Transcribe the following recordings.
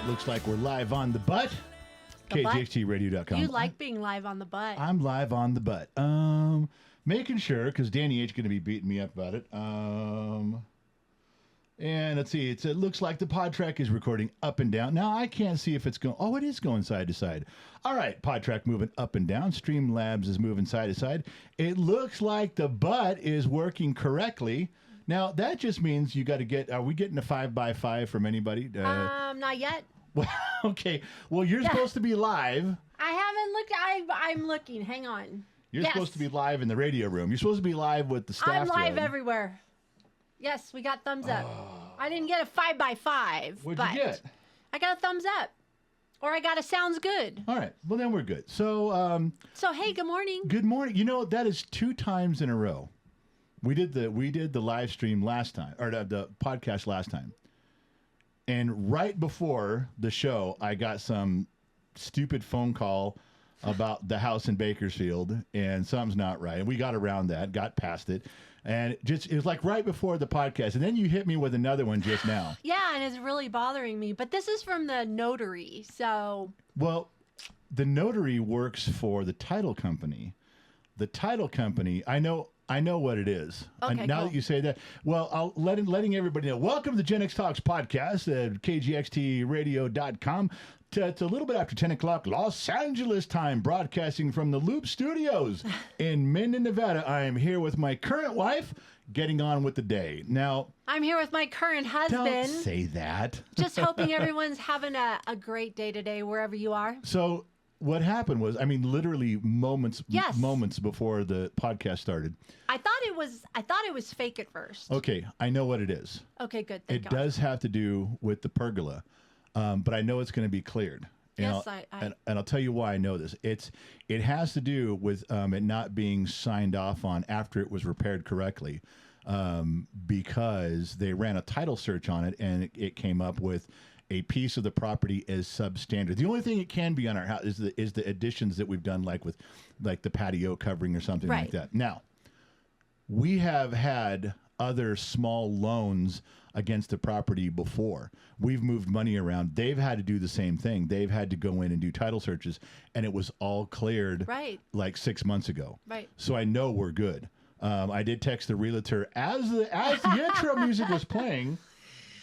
Looks like we're live on the butt. KGXTradio.com. You like being live on the butt. I'm live on the butt. Making sure, because Danny H. going to be beating me up about it. And let's see. It looks like the pod track is recording up and down. Now, I can't see if it's going... Oh, it is going side to side. All right, pod track moving up and down. Streamlabs is moving side to side. It looks like the butt is working correctly. Now, that just means you got to get... Are we getting a 5x5 from anybody? Not yet. Well, okay. Well, you're supposed to be live. I haven't looked. I'm looking. Hang on. You're supposed to be live in the radio room. You're supposed to be live with the staff. I'm live room. everywhere. Yes, we got thumbs up. I didn't get a 5x5. What'd you get? I got a thumbs up. Or I got a sounds good. All right. Well, then we're good. So, hey, good morning. Good morning. You know, that is 2 times in a row. We did the live stream last time, or the podcast last time. And right before the show, I got some stupid phone call about the house in Bakersfield, and something's not right. And we got around that, got past it. And it was like right before the podcast. And then you hit me with another one just now. Yeah, and it's really bothering me. But this is from the notary, so... Well, the notary works for the title company. The title company, I know what it is. Okay, now cool. that you say that, well, I'll letting everybody know. Welcome to the Gen X Talks podcast at KGXTradio.com. It's a little bit after 10 o'clock Los Angeles time, broadcasting from the Loop Studios in Minden, Nevada. I am here with my current wife, getting on with the day. Now, I'm here with my current husband. Don't say that. Just hoping everyone's having a great day today, wherever you are. So... What happened was, I mean, literally moments before the podcast started. I thought it was fake at first. Okay, I know what it is. Okay, good. It does have to do with the pergola, but I know it's going to be cleared. And yes, and I'll tell you why I know this. It has to do with it not being signed off on after it was repaired correctly, because they ran a title search on it, and it came up with a piece of the property is substandard. The only thing it can be on our house is the additions that we've done, like with the patio covering or something like that. Now, we have had other small loans against the property before. We've moved money around. They've had to do the same thing. They've had to go in and do title searches, and it was all cleared like 6 months ago. Right. So I know we're good. I did text the realtor as the intro music was playing.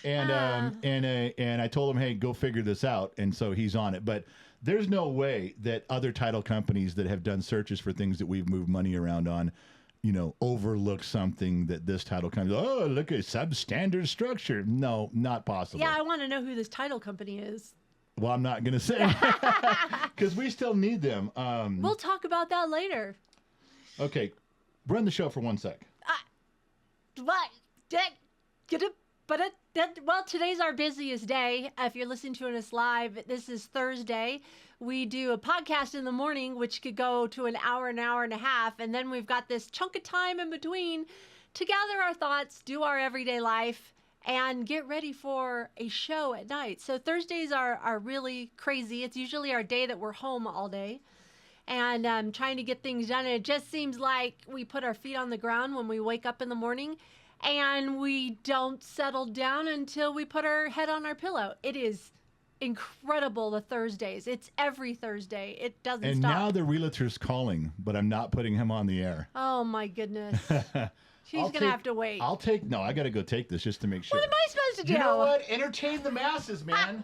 And I told him, hey, go figure this out. And so he's on it. But there's no way that other title companies that have done searches for things that we've moved money around on, overlook something that this title company, oh, look at substandard structure. No, not possible. Yeah, I want to know who this title company is. Well, I'm not going to say because we still need them. We'll talk about that later. Okay. Run the show for 1 sec. What? Well, today's our busiest day. If you're listening to us live, this is Thursday. We do a podcast in the morning, which could go to an hour and a half. And then we've got this chunk of time in between to gather our thoughts, do our everyday life, and get ready for a show at night. So Thursdays are really crazy. It's usually our day that we're home all day and trying to get things done. And it just seems like we put our feet on the ground when we wake up in the morning. And we don't settle down until we put our head on our pillow. It is incredible, the Thursdays. It's every Thursday. It doesn't stop. And now the realtor's calling, but I'm not putting him on the air. Oh, my goodness. She's going to have to wait. No, I got to go take this just to make sure. What am I supposed to do? You know what? Entertain the masses, man.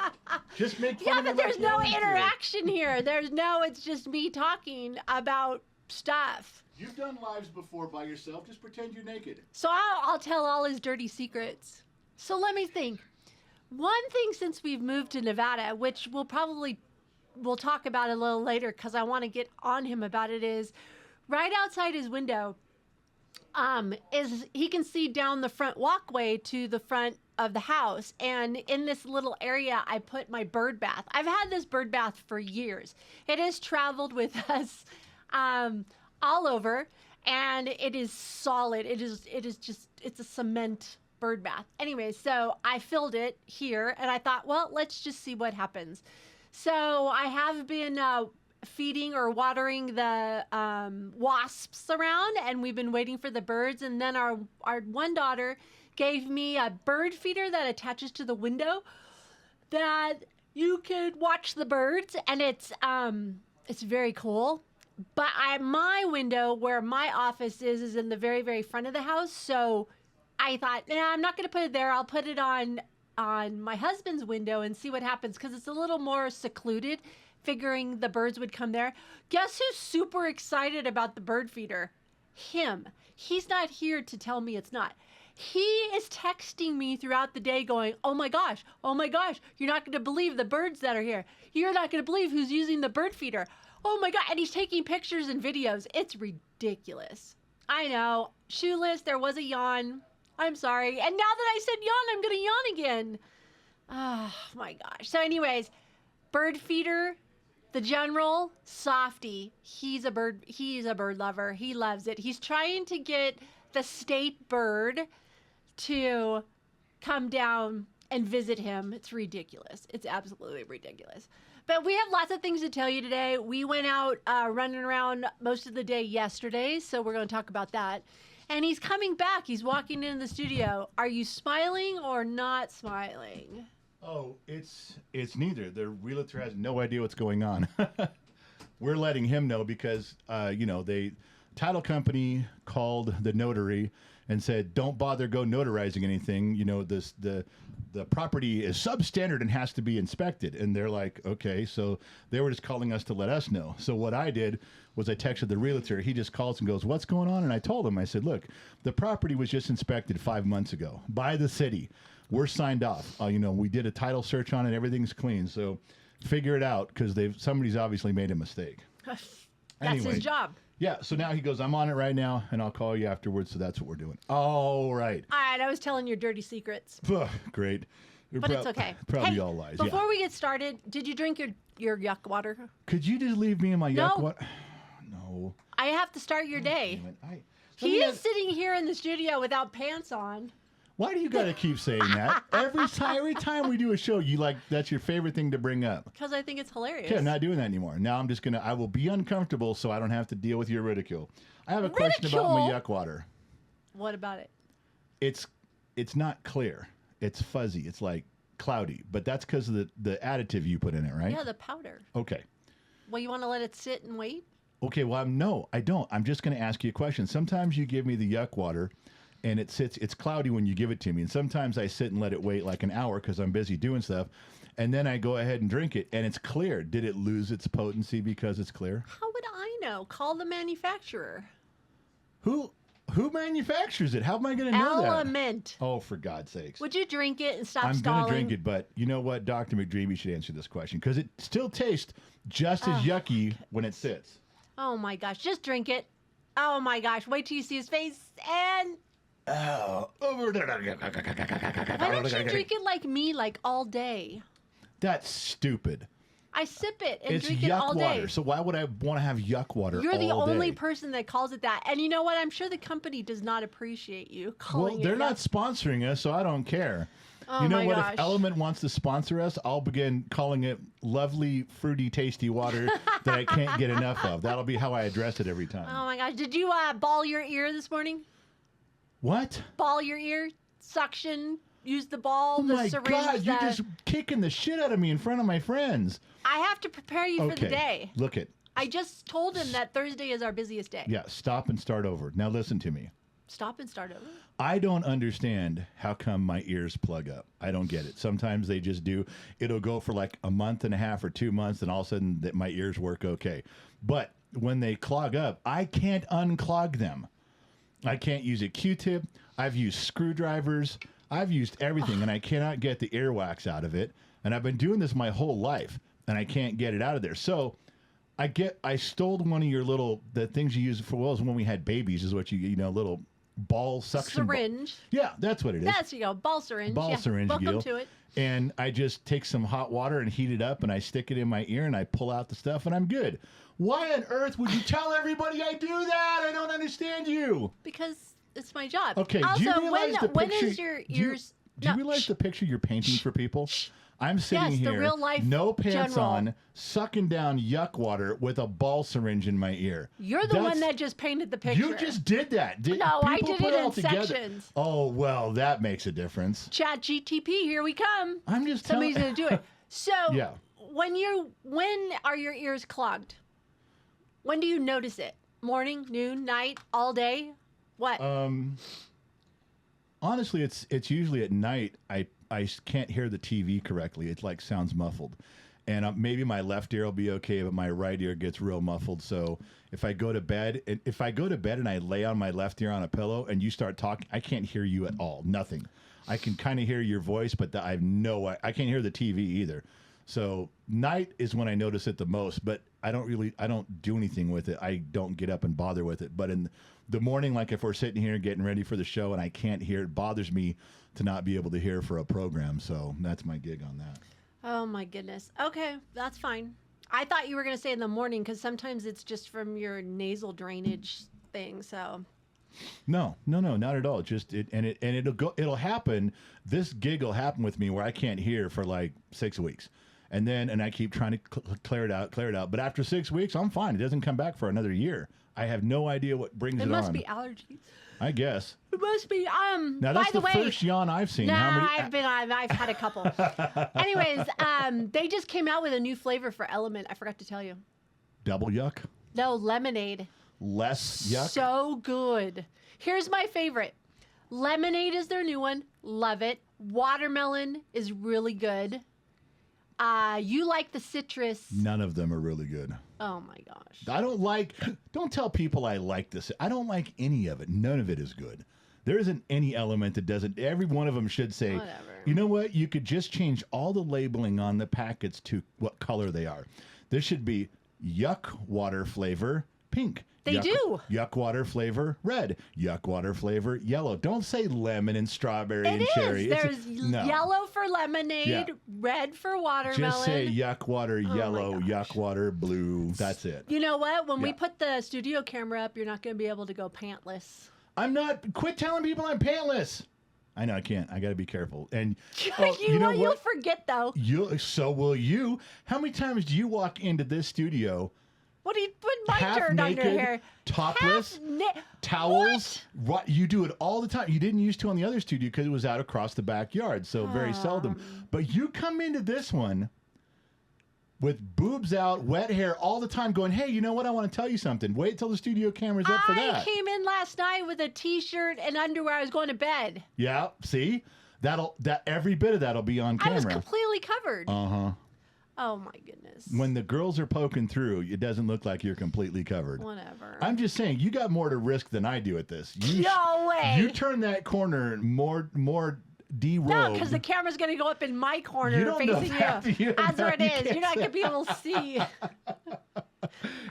Just make fun of but there's no interaction here. It's just me talking about stuff. You've done lives before by yourself. Just pretend you're naked. So I'll tell all his dirty secrets. So let me think. One thing since we've moved to Nevada, which we'll talk about a little later because I want to get on him about it, is right outside his window is he can see down the front walkway to the front of the house. And in this little area, I put my bird bath. I've had this bird bath for years. It has traveled with us all over, and it is solid. It's a cement bird bath. Anyway, so I filled it here, and I thought, well, let's just see what happens. So I have been feeding or watering the wasps around, and we've been waiting for the birds. And then our one daughter gave me a bird feeder that attaches to the window that you could watch the birds, and it's very cool. But my window where my office is in the very, very front of the house. So I thought, I'm not going to put it there. I'll put it on my husband's window and see what happens, because it's a little more secluded, figuring the birds would come there. Guess who's super excited about the bird feeder? Him. He's not here to tell me it's not. He is texting me throughout the day going, oh my gosh, you're not going to believe the birds that are here. You're not going to believe who's using the bird feeder. Oh my God. And he's taking pictures and videos. It's ridiculous. I know. Shoeless, there was a yawn. I'm sorry. And now that I said yawn, I'm going to yawn again. Oh my gosh. So anyways, bird feeder, the general, Softy, he's a bird lover. He loves it. He's trying to get the state bird to come down and visit him. It's ridiculous. It's absolutely ridiculous. But we have lots of things to tell you today. We went out running around most of the day yesterday, so we're going to talk about that. And he's coming back. He's walking into the studio. Are you smiling or not smiling? Oh, it's neither. The realtor has no idea what's going on. We're letting him know because, title company called the notary and said, don't bother go notarizing anything. The property is substandard and has to be inspected. And they're like, okay. So they were just calling us to let us know. So what I did was I texted the realtor. He just calls and goes, what's going on? And I told him, I said, look, the property was just inspected 5 months ago by the city. We're signed off. We did a title search on it. Everything's clean. So figure it out, because somebody's obviously made a mistake. That's his job. Yeah, so now he goes, I'm on it right now, and I'll call you afterwards, so that's what we're doing. All right. All right, I was telling your dirty secrets. Great. But it's okay. Probably all lies, Before we get started, did you drink your yuck water? Could you just leave me in my yuck water? No. I have to start your day. He is sitting here in the studio without pants on. Why do you got to keep saying that? Every time we do a show, that's your favorite thing to bring up. Because I think it's hilarious. Okay, I'm not doing that anymore. Now I will be uncomfortable so I don't have to deal with your ridicule. I have a question about my yuck water. What about it? It's not clear. It's fuzzy. It's like cloudy. But that's because of the additive you put in it, right? Yeah, the powder. Okay. Well, you want to let it sit and wait? Okay, well, no, I don't. I'm just going to ask you a question. Sometimes you give me the yuck water, and it's cloudy when you give it to me. And sometimes I sit and let it wait like an hour because I'm busy doing stuff. And then I go ahead and drink it, and it's clear. Did it lose its potency because it's clear? How would I know? Call the manufacturer. Who manufactures it? How am I going to know that? Element. Oh, for God's sakes. Would you drink it and stop I'm stalling? I'm going to drink it, but you know what? Dr. McDreamy should answer this question because it still tastes just as yucky when it sits. Oh, my gosh. Just drink it. Oh, my gosh. Wait till you see his face and... Oh. Why don't you drink it like me, like all day? That's stupid. I sip it and it's drink it all day. Water. So why would I want to have yuck water all day? You're the only person that calls it that. And you know what? I'm sure the company does not appreciate you calling it. Well, they're not sponsoring us, so I don't care. Oh, you know what? Gosh. If Element wants to sponsor us, I'll begin calling it lovely, fruity, tasty water that I can't get enough of. That'll be how I address it every time. Oh, my gosh. Did you ball your ear this morning? What? Ball your ear, suction, use the ball, the syringe. Oh my God, you're just kicking the shit out of me in front of my friends. I have to prepare you for the day. Look it. I just told him that Thursday is our busiest day. Yeah, stop and start over. Now listen to me. Stop and start over? I don't understand how come my ears plug up. I don't get it. Sometimes they just do. It'll go for like a month and a half or 2 months, and all of a sudden my ears work okay. But when they clog up, I can't unclog them. I can't use a Q-tip. I've used screwdrivers. I've used everything, and I cannot get the earwax out of it. And I've been doing this my whole life, and I can't get it out of there. So I stole one of the things you use for wells when we had babies is what little ball suction. Syringe. Yeah, that's what it is. That's, ball syringe. Ball syringe. Welcome to it. And I just take some hot water and heat it up, and I stick it in my ear, and I pull out the stuff, and I'm good. Why on earth would you tell everybody I do that? I don't understand you. Because it's my job. Okay, also, do you realize the picture? When is your ears... Do you realize the picture you're painting for people? I'm sitting here, the real life no pants general. on, sucking down yuck water with a ball syringe in my ear. You're the one that just painted the picture. You just did that. No, I did it in together? sections. Oh, well, that makes a difference. Chat GTP, here we come. I'm just Somebody's going to do it. So Yeah. when are your ears clogged? When do you notice it? Morning, noon, night, all day? What? Honestly, it's usually at night. I can't hear the TV correctly. It like sounds muffled, and maybe my left ear will be okay, but my right ear gets real muffled. So if I go to bed, and I lay on my left ear on a pillow, and you start talking, I can't hear you at all. Nothing. I can kind of hear your voice, but I can't hear the TV either. So night is when I notice it the most, but I don't do anything with it. I don't get up and bother with it. But in the morning, like if we're sitting here getting ready for the show and I can't hear, it bothers me to not be able to hear for a program. So that's my gig on that. Oh my goodness. Okay, that's fine. I thought you were going to say in the morning because sometimes it's just from your nasal drainage thing. So No, not at all. It'll happen. This gig will happen with me where I can't hear for like 6 weeks. And I keep trying to clear it out. But after 6 weeks, I'm fine. It doesn't come back for another year. I have no idea what brings it on. it must be allergies. I guess. It must be. Now that's by the way, first yawn I've seen. Nah, How many? I've had a couple. Anyways, they just came out with a new flavor for Element. I forgot to tell you. Double yuck? No, lemonade. Less yuck? So good. Here's my favorite. Lemonade is their new one. Love it. Watermelon is really good. You like the citrus. None of them are really good. Oh my gosh. Don't tell people I like this. I don't like any of it. None of it is good. There isn't any element that doesn't. Every one of them should say, whatever. You know what? You could just change all the labeling on the packets to what color they are. This should be yuck water flavor pink. They do. Yuck water flavor red. Yuck water flavor yellow. Don't say lemon and strawberry It and is. cherry. There's No. yellow for lemonade, Yeah. red for watermelon. Just say yuck water yellow, gosh. yuck water blue. That's it. You know what? When we Yeah. put the studio camera up, you're not going to be able to go pantless. I'm not. Quit telling people I'm pantless. I know I can't. I got to be careful. And you know you'll forget though. So will you. How many times do you walk into this studio? What do you put my Half turn naked, under here? topless, towels. What? You do it all the time. You didn't used to on the other studio because it was out across the backyard, so very seldom. But you come into this one with boobs out, wet hair all the time, going, "Hey, you know what? I want to tell you something. Wait till the studio camera's up for that." I came in last night with a t-shirt and underwear. I was going to bed. Yeah, see, every bit of that'll be on camera. I was completely covered. Uh-huh. Oh my goodness. When the girls are poking through, it doesn't look like you're completely covered. Whatever. I'm just saying, you got more to risk than I do at this. No way. You turn that corner more derobed. No, because the camera's going to go up in my corner You don't know facing that. you. That's where it You is. can't You're not going to be able to see. I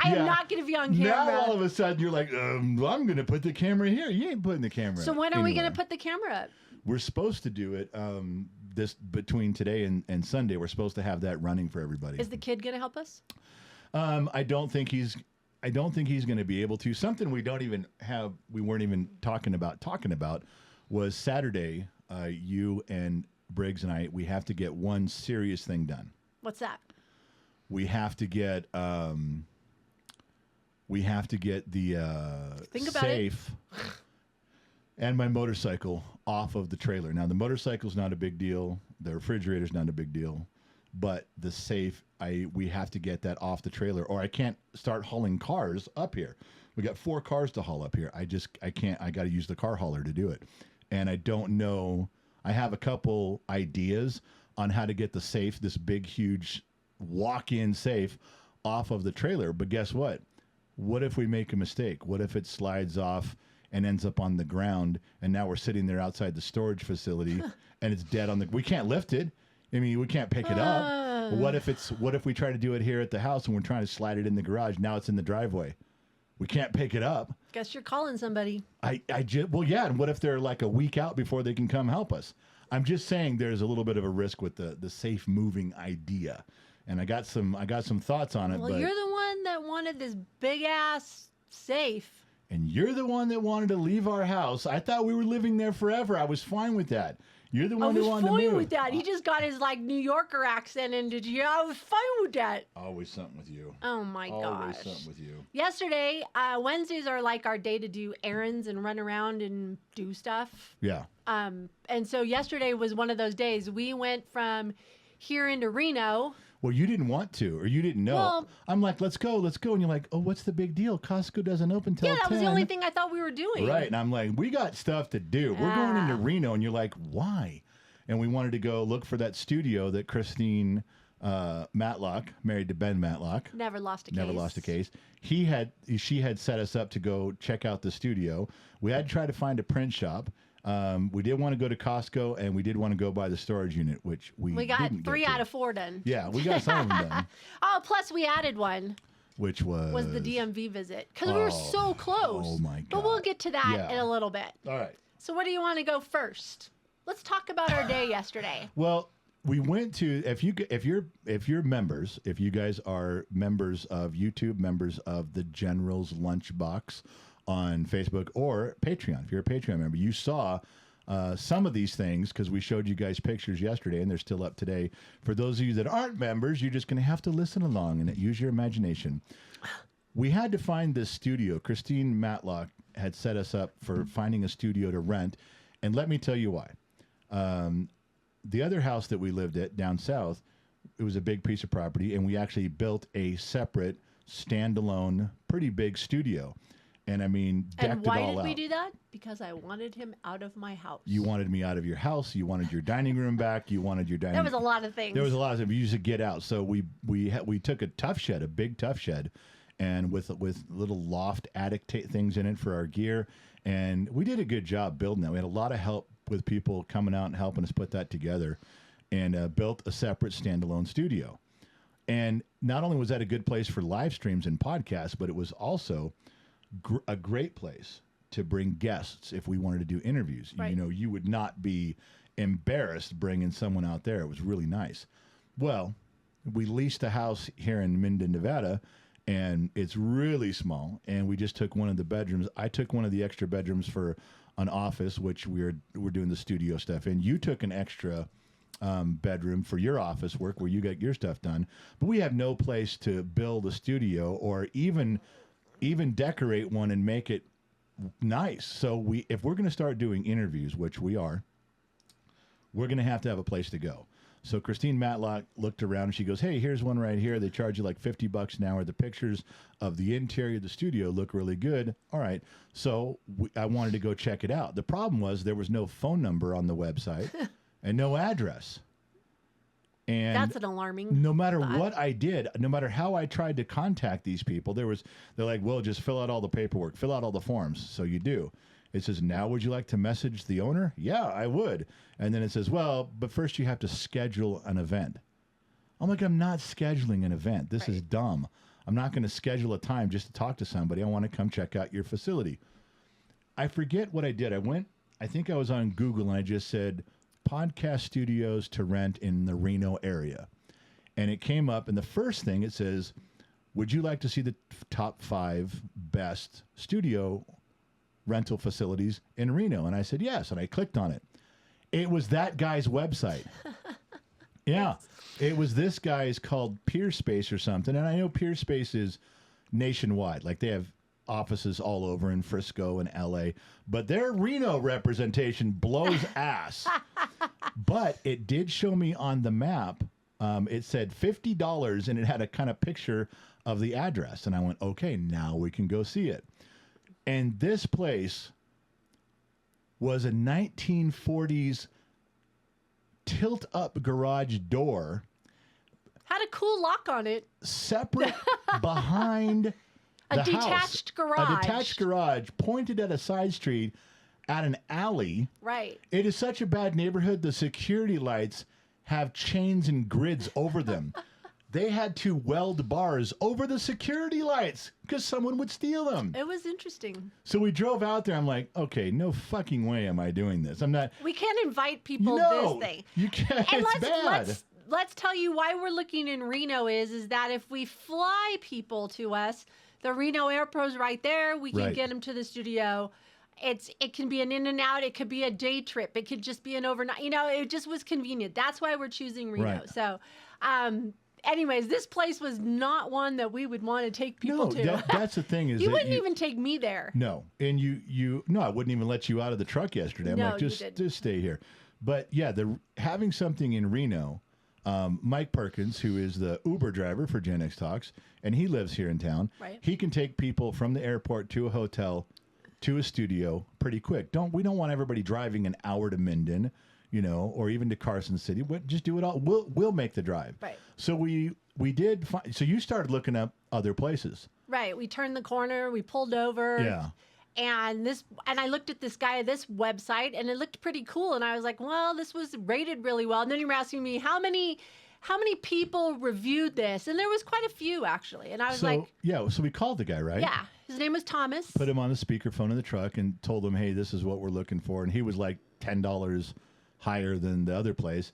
am not going to be on camera. Now all of a sudden you're like, I'm going to put the camera here. You ain't putting the camera. So when are we going anywhere. to put the camera up? We're supposed to do it this between today and Sunday. We're supposed to have that running for everybody. Is the kid going to help us? I don't think he's going to be able to. Something we weren't even talking about was Saturday. You and Briggs and we have to get one serious thing done. What's that? We have to get the Think about safe and my motorcycle off of the trailer. Now the motorcycle's not a big deal. The refrigerator's not a big deal, but the safe, we have to get that off the trailer, or I can't start hauling cars up here. We got 4 cars to haul up here. I can't. I got to use the car hauler to do it, and I don't know. I have a couple ideas on how to get the safe, this big, huge walk-in safe, off of the trailer. But guess what? What if we make a mistake? What if it slides off and ends up on the ground, and now we're sitting there outside the storage facility and it's dead on we can't lift it. I mean, we can't pick it up. What if we try to do it here at the house and we're trying to slide it in the garage? Now it's in the driveway. We can't pick it up. Guess you're calling somebody. Well, yeah. And what if they're like a week out before they can come help us? I'm just saying there's a little bit of a risk with the safe moving idea. And I got some thoughts on it. Well, you're the one that wanted this big ass safe. And you're the one that wanted to leave our house. I thought we were living there forever. I was fine with that. You're the one who wanted to move. I was fine with that. He just got his like New Yorker accent into you. I was fine with that. Always something with you. Oh my gosh. Always something with you. Yesterday, Wednesdays are like our day to do errands and run around and do stuff. Yeah. And so yesterday was one of those days. We went from here into Reno. Well, you didn't want to, or you didn't know. Well, I'm like, let's go. And you're like, oh, what's the big deal? Costco doesn't open till 10. Yeah, that was the only thing I thought we were doing. Right. And I'm like, we got stuff to do. We're going into Reno. And you're like, why? And we wanted to go look for that studio that Christine Matlock, married to Ben Matlock. Never lost a case. She had set us up to go check out the studio. We had to try to find a print shop. We did want to go to Costco, and we did want to go by the storage unit, which we got didn't 3 get out to. of 4 done. Yeah, we got some of them done. Oh, plus we added one. Which was the DMV visit, because we were so close. Oh my God! But we'll get to that in a little bit. All right. So where do you want to go first? Let's talk about our day yesterday. Well, we went to if you're members, if you guys are members of YouTube, members of the General's Lunchbox on Facebook or Patreon, if you're a Patreon member, you saw some of these things because we showed you guys pictures yesterday and they're still up today. For those of you that aren't members, you're just going to have to listen along and use your imagination. We had to find this studio. Christine Matlock had set us up for finding a studio to rent. And let me tell you why. The other house that we lived at down south, it was a big piece of property, and we actually built a separate, standalone, pretty big studio. And I mean, decked it all out. And why did we do that? Because I wanted him out of my house. You wanted me out of your house. You wanted your dining room back. You wanted your dining. There was a lot of things. There was a lot of things. We used to get out. So we took a tough shed, a big tough shed, and with little loft attic things in it for our gear. And we did a good job building that. We had a lot of help with people coming out and helping us put that together, and built a separate standalone studio. And not only was that a good place for live streams and podcasts, but it was also a great place to bring guests if we wanted to do interviews. Right. You know, you would not be embarrassed bringing someone out there. It was really nice. Well, we leased a house here in Minden, Nevada, and it's really small. And we just took one of the bedrooms. I took one of the extra bedrooms for an office, which we're doing the studio stuff in. You took an extra bedroom for your office work where you got your stuff done. But we have no place to build a studio or even decorate one and make it nice. So if we're going to start doing interviews, which we are, we're going to have a place to go. So Christine Matlock looked around and she goes, hey, here's one right here. They charge you like $50 an hour. The pictures of the interior of the studio look really good. All right. So I wanted to go check it out. The problem was there was no phone number on the website and no address. And that's an alarming no matter thought. what I did, no matter how I tried to contact these people, they're like, well, just fill out all the paperwork, fill out all the forms. So you do. It says, now would you like to message the owner? Yeah, I would. And then it says, well, but first you have to schedule an event. I'm like, I'm not scheduling an event. This is dumb. I'm not going to schedule a time just to talk to somebody. I want to come check out your facility. I forget what I did. I think I was on Google and I just said, podcast studios to rent in the Reno area. And it came up, and the first thing it says, would you like to see the top 5 best studio rental facilities in Reno? And I said yes, and I clicked on it. It was that guy's website. Yeah, it was this guy's called Peerspace or something. And I know Peerspace is nationwide. Like they have offices all over in Frisco and LA, but their Reno representation blows ass. But it did show me on the map. It said $50 and it had a kind of picture of the address. And I went, okay, now we can go see it. And this place was a 1940s tilt-up garage door. Had a cool lock on it. Separate behind a the house. Detached garage. A detached garage pointed at a side street at an alley. Right. It is such a bad neighborhood. The security lights have chains and grids over them. They had to weld bars over the security lights because someone would steal them. It was interesting. So we drove out there. I'm like, okay, no fucking way am I doing this. I'm not. We can't invite people No, this thing. you can't. And It's bad. let's tell you why we're looking in Reno is that if we fly people to us, the Reno Airport's right there. We can Right. get them to the studio. It can be an in and out. It could be a day trip. It could just be an overnight. You know, it just was convenient. That's why we're choosing Reno. Right. So, anyways, this place was not one that we would want to take people No, to. that's the thing is You that wouldn't even take me there. No, and no, I wouldn't even let you out of the truck yesterday. I'm No, like, you just didn't. stay here. But yeah, having something in Reno, Mike Perkins, who is the Uber driver for Gen X Talks, and he lives here in town. Right. He can take people from the airport to a hotel to a studio pretty quick. We don't want everybody driving an hour to Minden, or even to Carson City. Just do it all. We'll make the drive. Right. So we did. So you started looking up other places. Right. We turned the corner. We pulled over. Yeah. And I looked at this website, and it looked pretty cool. And I was like, well, this was rated really well. And then you were asking me how many people reviewed this, and there was quite a few actually. And I was like, yeah. So we called the guy, right? Yeah. His name was Thomas. Put him on the speakerphone in the truck and told him, hey, this is what we're looking for. And he was like $10 higher than the other place.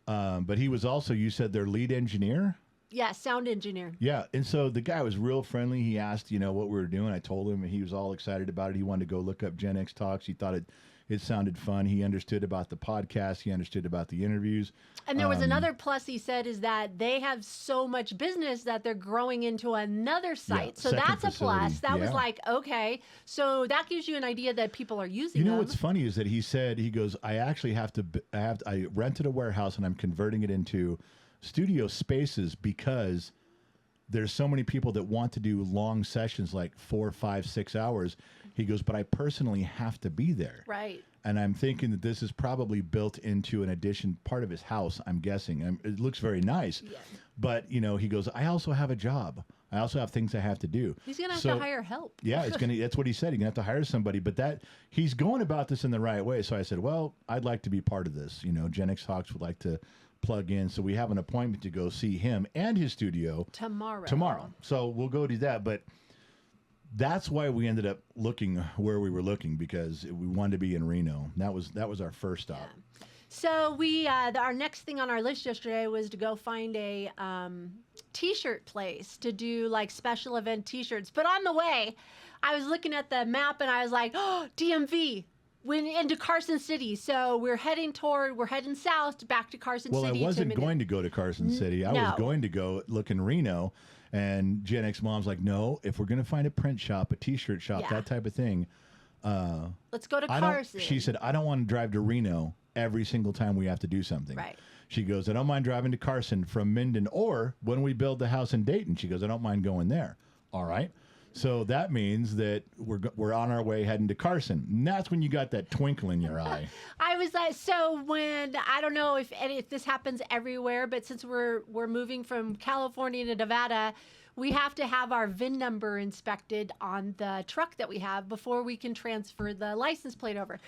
But he was also, you said, their lead engineer? Yeah, sound engineer. Yeah. And so the guy was real friendly. He asked, what we were doing. I told him, and he was all excited about it. He wanted to go look up Gen X Talks. He thought it sounded fun. He understood about the podcast. He understood about the interviews. And there was another plus he said is that they have so much business that they're growing into another site. So that's a plus. That was like, okay. So that gives you an idea that people are using them. What's funny is that he goes, I actually I rented a warehouse and I'm converting it into studio spaces because there's so many people that want to do long sessions, like 4, 5, 6 hours. He goes, but I personally have to be there. Right. And I'm thinking that this is probably built into an addition, part of his house, I'm guessing. It looks very nice. Yeah. But, he goes, I also have a job. I also have things I have to do. He's going to have to hire help. Yeah, that's what he said. He's going to have to hire somebody. But he's going about this in the right way. So I said, well, I'd like to be part of this. Gen X Talks would like to plug in. So we have an appointment to go see him and his studio tomorrow. So we'll go do that. But that's why we ended up looking where we were looking, because we wanted to be in Reno. That was our first stop. Yeah. So we our next thing on our list yesterday was to go find a t-shirt place to do like special event t-shirts. But on the way, I was looking at the map and I was like, oh, DMV. Went into Carson City. So we're heading south back to Carson City. Well, I wasn't going to go to Carson City. I was going to go look in Reno. And Gen X Mom's like, no, if we're going to find a print shop, a t-shirt shop, that type of thing. Let's go to Carson. She said, I don't want to drive to Reno every single time we have to do something. Right. She goes, I don't mind driving to Carson from Minden, or when we build the house in Dayton. She goes, I don't mind going there. All right. So that means that we're on our way heading to Carson. And that's when you got that twinkle in your eye. I was like, so when, I don't know if this happens everywhere, but since we're moving from California to Nevada, we have to have our VIN number inspected on the truck that we have before we can transfer the license plate over.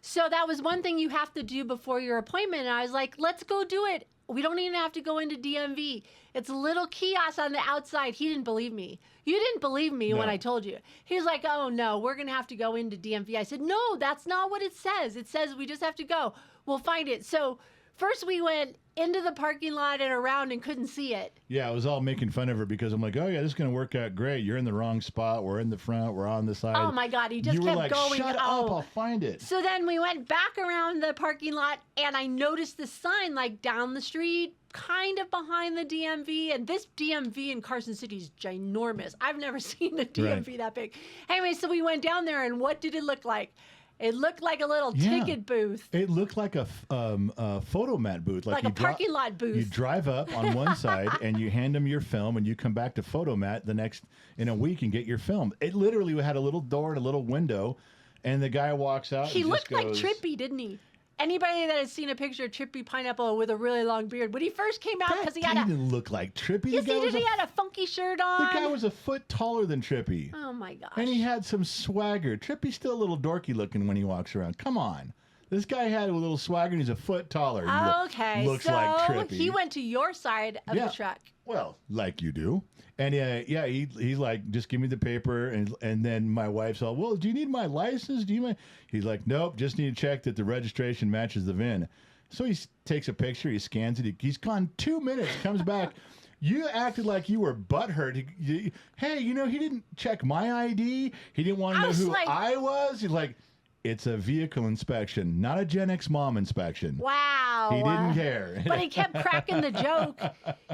So that was one thing you have to do before your appointment. And I was like, let's go do it. We don't even have to go into DMV. It's a little kiosk on the outside. He didn't believe me. You didn't believe me when I told you. He was like, oh, no, we're going to have to go into DMV. I said, no, that's not what it says. It says we just have to go. We'll find it. So first we went into the parking lot and around and couldn't see it. Yeah, I was all making fun of her because I'm like, oh, yeah, this is going to work out great. You're in the wrong spot. We're in the front. We're on the side. Oh, my God. He just kept like, going. Shut up. I'll find it. So then we went back around the parking lot, and I noticed the sign like down the street, kind of behind the DMV. And this DMV in Carson City is ginormous. I've never seen a DMV that big. Anyway, so we went down there, and what did it look like? It looked like a little ticket booth. It looked like a photomat booth. Like a parking lot booth. You drive up on one side and you hand them your film, and you come back to photomat in a week and get your film. It literally had a little door and a little window, and the guy walks out. He looked like Trippy, didn't he? Anybody that has seen a picture of Trippy Pineapple with a really long beard, when he first came out, because he didn't look like Trippy. Yes, he did. He had a funky shirt on. The guy was a foot taller than Trippy. Oh my gosh! And he had some swagger. Trippy's still a little dorky looking when he walks around. Come on, this guy had a little swagger, and he's a foot taller. Okay, looks like Trippy. He went to your side of the truck. Well, like you do. And he's like, just give me the paper. And then my wife's all, well, do you need my license? He's like, nope, just need to check that the registration matches the VIN. So he takes a picture, he scans it. He's gone 2 minutes, comes back. You acted like you were butthurt. Hey, he didn't check my ID. He didn't want to know who I was. He's like, it's a vehicle inspection, not a Gen X Mom inspection. Wow. He didn't care. But he kept cracking the joke.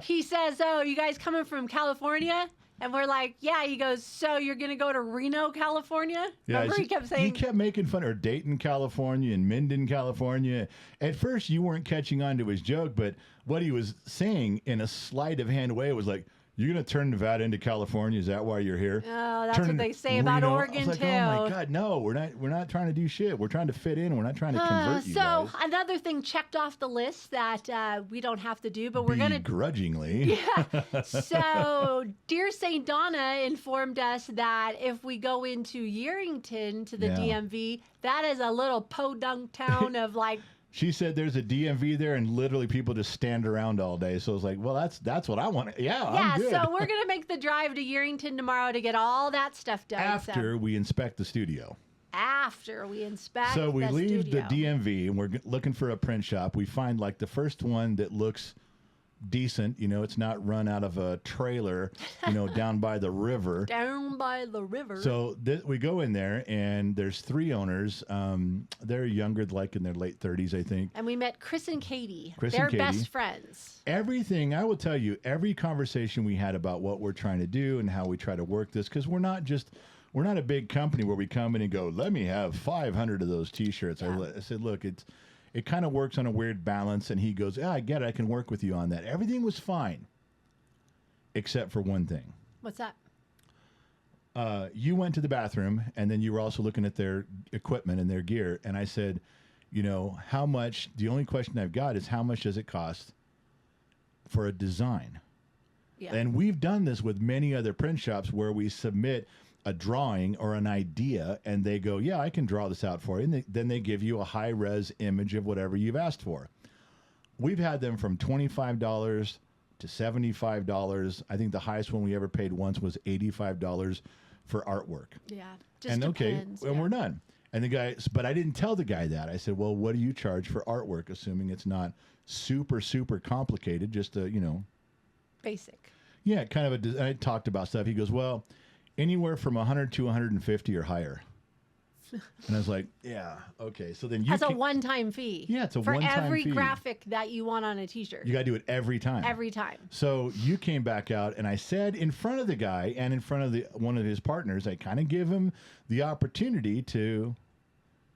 He says, oh, you guys coming from California? And we're like, yeah. He goes, so you're going to go to Reno, California? Yeah, Remember he kept saying. He kept making fun of Dayton, California, and Minden, California. At first, you weren't catching on to his joke, but what he was saying in a sleight of hand way was like, you're going to turn Nevada into California? Is that why you're here? Oh, that's what they say about Oregon, I was like, too. Oh, my God, no. We're not trying to do shit. We're trying to fit in. We're not trying to convert you guys. So another thing checked off the list that we don't have to do, but we're going to... Begrudgingly. Yeah. So Dear St. Donna informed us that if we go into Yerington to the DMV, that is a little podunk town of like... She said there's a DMV there, and literally people just stand around all day. So I was like, well, that's what I want. Yeah, I'm good. So we're going to make the drive to Yerington tomorrow to get all that stuff done. After we inspect the studio. After we inspect So we leave studio. the DMV, and we're looking for a print shop. We find like the first one that looks decent. You know, it's not run out of a trailer, you know, down by the river. Down by the river. So we go in there, and there's 3 owners. They're younger, like in their late 30s, I think. And we met Chris and Katie. They're best friends. Everything, I will tell you, every conversation we had about what we're trying to do and how we try to work this, because we're not a big company where we come in and go, let me have 500 of those T-shirts. Yeah. I said, look, it kind of works on a weird balance. And he goes, yeah, I get it. I can work with you on that. Everything was fine, except for one thing. What's that? You went to the bathroom, and then you were also looking at their equipment and their gear. And I said, you know, how much, the only question I've got is how much does it cost for a design? Yeah. And we've done this with many other print shops where we submit a drawing or an idea, and they go, yeah, I can draw this out for you. And then they give you a high-res image of whatever you've asked for. We've had them from $25 to $75. I think the highest one we ever paid once was $85 for artwork. Yeah, just and depends. and we're done. And the guy, but I didn't tell the guy that. I said, well, what do you charge for artwork, assuming it's not super, super complicated, just a, you know. Basic. Yeah, kind of I talked about stuff. He goes, well, anywhere from 100 to 150 or higher. And I was like, yeah, okay. So then As a one-time fee. Yeah, it's a one-time fee. For every graphic that you want on a T-shirt. You got to do it every time. Every time. So you came back out, and I said in front of the guy and in front of one of his partners, I kind of give him the opportunity to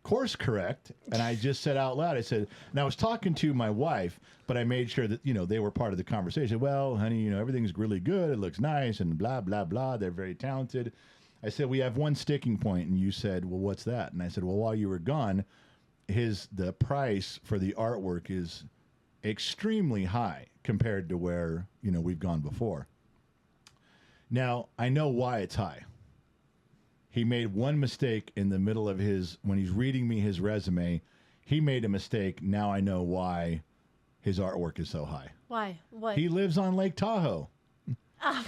course correct. And I just said out loud, I said, and I was talking to my wife, but I made sure that, you know, they were part of the conversation. Well, honey, you know, everything's really good. It looks nice and blah, blah, blah. They're very talented. I said, we have one sticking point. And you said, well, what's that? And I said, well, while you were gone, the price for the artwork is extremely high compared to where, you know, we've gone before. Now, I know why it's high. He made one mistake in the middle of when he's reading me his resume, he made a mistake. Now I know why his artwork is so high. Why? What? He lives on Lake Tahoe. Oh.